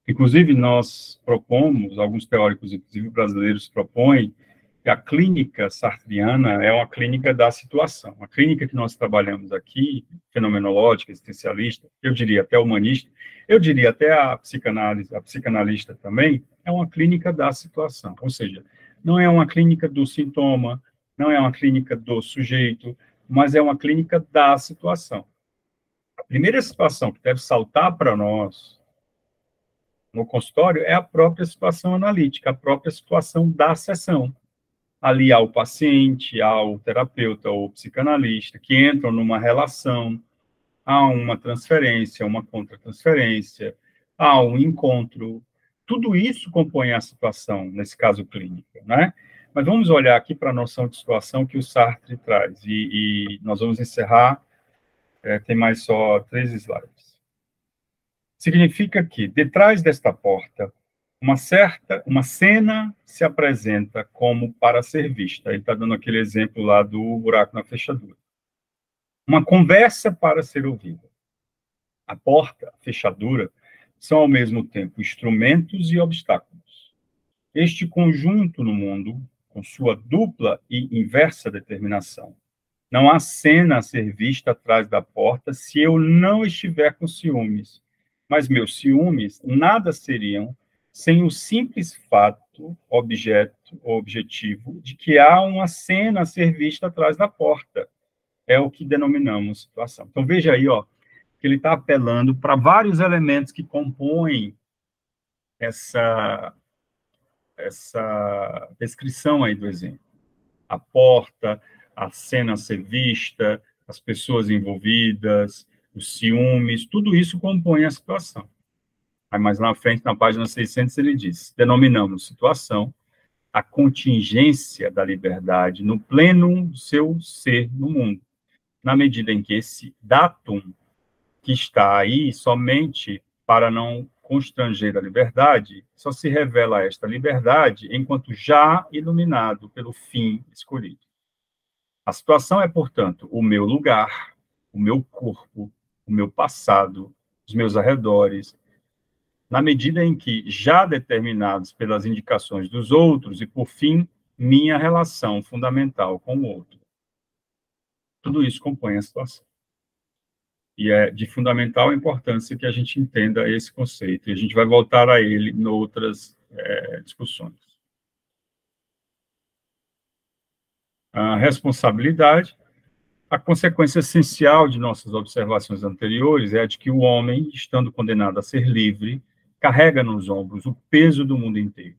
Inclusive, nós propomos, alguns teóricos, inclusive brasileiros, propõem que a clínica sartriana é uma clínica da situação. A clínica que nós trabalhamos aqui, fenomenológica, existencialista, eu diria até humanista, eu diria até a psicanálise, a psicanalista também, é uma clínica da situação. Ou seja, não é uma clínica do sintoma, não é uma clínica do sujeito, mas é uma clínica da situação. A primeira situação que deve saltar para nós no consultório é a própria situação analítica, a própria situação da sessão. Ali há o paciente, há o terapeuta ou o psicanalista, que entram numa relação, há uma transferência, uma contratransferência, há um encontro. Tudo isso compõe a situação, nesse caso clínica, né? Mas vamos olhar aqui para a noção de situação que o Sartre traz, e nós vamos encerrar, tem mais só 3 slides. Significa que, detrás desta porta, uma cena se apresenta como para ser vista. Ele está dando aquele exemplo lá do buraco na fechadura. Uma conversa para ser ouvida. A porta, a fechadura, são ao mesmo tempo instrumentos e obstáculos. Este conjunto no mundo, com sua dupla e inversa determinação. Não há cena a ser vista atrás da porta se eu não estiver com ciúmes. Mas meus ciúmes nada seriam sem o simples fato, objeto ou objetivo, de que há uma cena a ser vista atrás da porta. É o que denominamos situação. Então, veja aí, ó, que ele está apelando para vários elementos que compõem essa descrição aí do exemplo. A porta, a cena a ser vista, as pessoas envolvidas, os ciúmes, tudo isso compõe a situação. Aí mais lá na frente, na página 600, ele diz: denominamos situação a contingência da liberdade no pleno do seu ser no mundo, na medida em que esse datum que está aí somente para não constranger a liberdade, só se revela esta liberdade enquanto já iluminado pelo fim escolhido. A situação é, portanto, o meu lugar, o meu corpo, o meu passado, os meus arredores, na medida em que, já determinados pelas indicações dos outros, e, por fim, minha relação fundamental com o outro. Tudo isso compõe a situação. E é de fundamental importância que a gente entenda esse conceito, e a gente vai voltar a ele em outras discussões. A responsabilidade. A consequência essencial de nossas observações anteriores é a de que o homem, estando condenado a ser livre, carrega nos ombros o peso do mundo inteiro.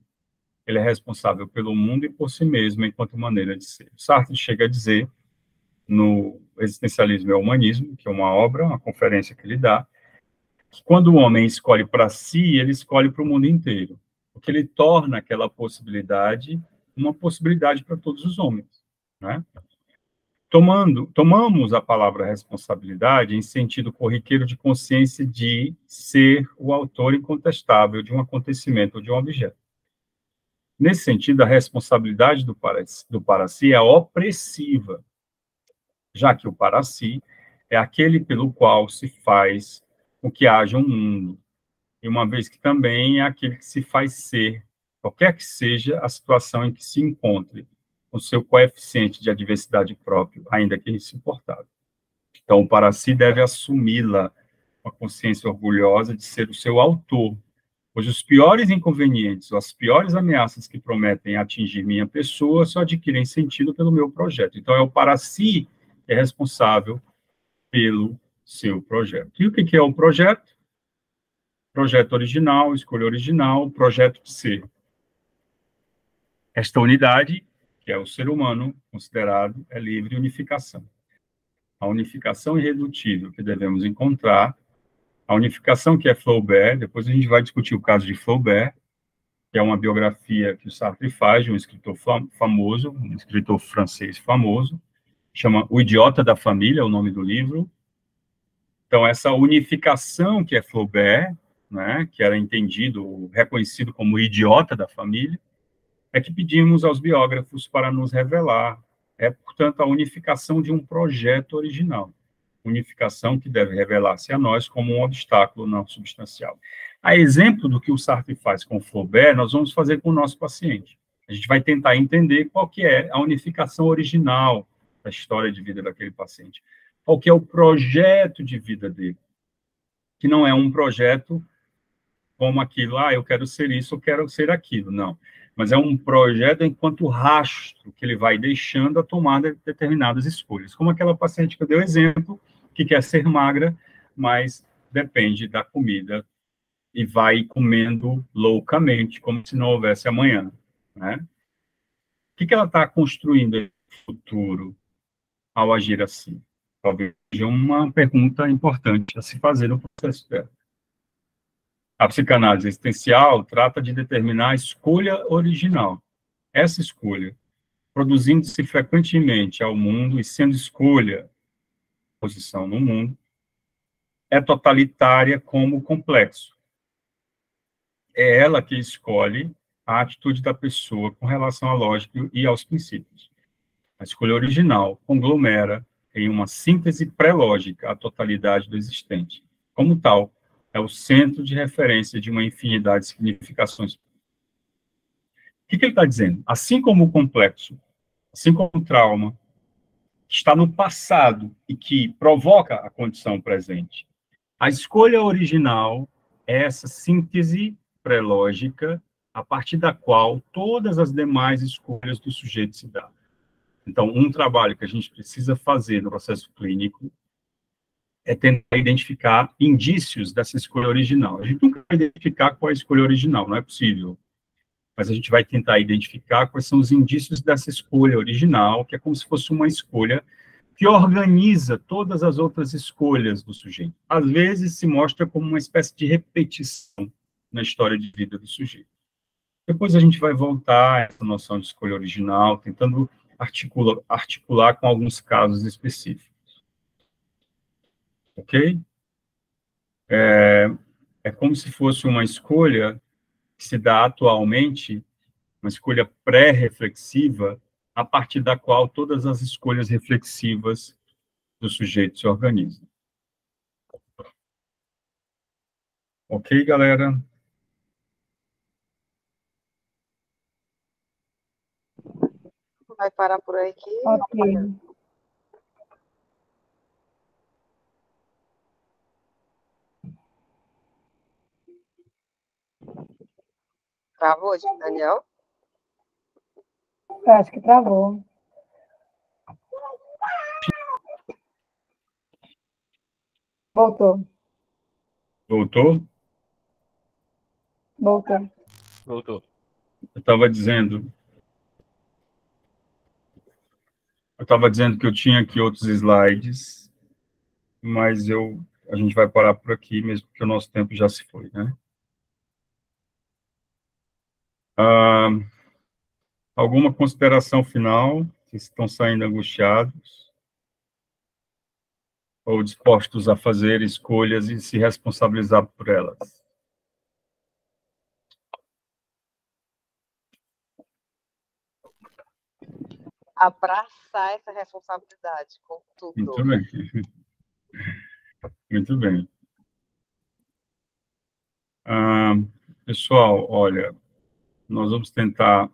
Ele é responsável pelo mundo e por si mesmo, enquanto maneira de ser. Sartre chega a dizer, no Existencialismo e o Humanismo, que é uma obra, uma conferência que ele dá, que quando o homem escolhe para si, ele escolhe para o mundo inteiro, porque ele torna aquela possibilidade uma possibilidade para todos os homens, né? Tomamos a palavra responsabilidade em sentido corriqueiro de consciência de ser o autor incontestável de um acontecimento ou de um objeto. Nesse sentido, a responsabilidade do para si é opressiva, já que o para si é aquele pelo qual se faz com que haja um mundo, e uma vez que também é aquele que se faz ser, qualquer que seja a situação em que se encontre, com seu coeficiente de adversidade próprio, ainda que insuportável. Então, o para si deve assumi-la com a consciência orgulhosa de ser o seu autor, pois os piores inconvenientes ou as piores ameaças que prometem atingir minha pessoa só adquirem sentido pelo meu projeto. Então, é o para si que é responsável pelo seu projeto. E o que é o projeto? Projeto original, escolha original, projeto de ser. Esta unidade, que é o ser humano considerado, é livre unificação. A unificação irredutível que devemos encontrar, A unificação, que é Flaubert, depois a gente vai discutir o caso de Flaubert, que é uma biografia que o Sartre faz de um escritor famoso, um escritor francês famoso, chama O Idiota da Família, é o nome do livro. Então, essa unificação que é Flaubert, né, que era entendido, reconhecido como o idiota da família, é que pedimos aos biógrafos para nos revelar. É, portanto, a unificação de um projeto original. Unificação que deve revelar-se a nós como um obstáculo não substancial. A exemplo do que o Sartre faz com Flaubert, nós vamos fazer com o nosso paciente. A gente vai tentar entender qual que é a unificação original da história de vida daquele paciente. Qual que é o projeto de vida dele. Que não é um projeto como aquilo, eu quero ser isso, eu quero ser aquilo. Não. Mas é um projeto enquanto rastro que ele vai deixando a tomar determinadas escolhas. Como aquela paciente que eu dei o exemplo, que quer ser magra, mas depende da comida e vai comendo loucamente, como se não houvesse amanhã. Né? O que ela está construindo no futuro ao agir assim? Talvez seja uma pergunta importante a se fazer no processo dela. A psicanálise existencial trata de determinar a escolha original. Essa escolha, produzindo-se frequentemente ao mundo e sendo escolha, posição no mundo, é totalitária como complexo. É ela que escolhe a atitude da pessoa com relação à lógica e aos princípios. A escolha original conglomera em uma síntese pré-lógica a totalidade do existente. Como tal, é o centro de referência de uma infinidade de significações. O que ele está dizendo? Assim como o complexo, assim como o trauma, que está no passado e que provoca a condição presente, a escolha original é essa síntese pré-lógica a partir da qual todas as demais escolhas do sujeito se dão. Então, um trabalho que a gente precisa fazer no processo clínico é tentar identificar indícios dessa escolha original. A gente nunca vai identificar qual é a escolha original, não é possível. Mas a gente vai tentar identificar quais são os indícios dessa escolha original, que é como se fosse uma escolha que organiza todas as outras escolhas do sujeito. Às vezes se mostra como uma espécie de repetição na história de vida do sujeito. Depois a gente vai voltar a essa noção de escolha original, tentando articular com alguns casos específicos. Ok? É como se fosse uma escolha que se dá atualmente, uma escolha pré-reflexiva, a partir da qual todas as escolhas reflexivas do sujeito se organizam. Ok, galera? Vai parar por aqui. Ok. Travou, Daniel? Eu acho que travou. Voltou. Voltou? Voltou. Voltou. Eu estava dizendo que eu tinha aqui outros slides, mas a gente vai parar por aqui, mesmo que o nosso tempo já se foi, né? Alguma consideração final? Vocês estão saindo angustiados? Ou dispostos a fazer escolhas e se responsabilizar por elas? Abraçar essa responsabilidade com tudo. Muito bem. Muito bem. Pessoal, olha, nós vamos tentar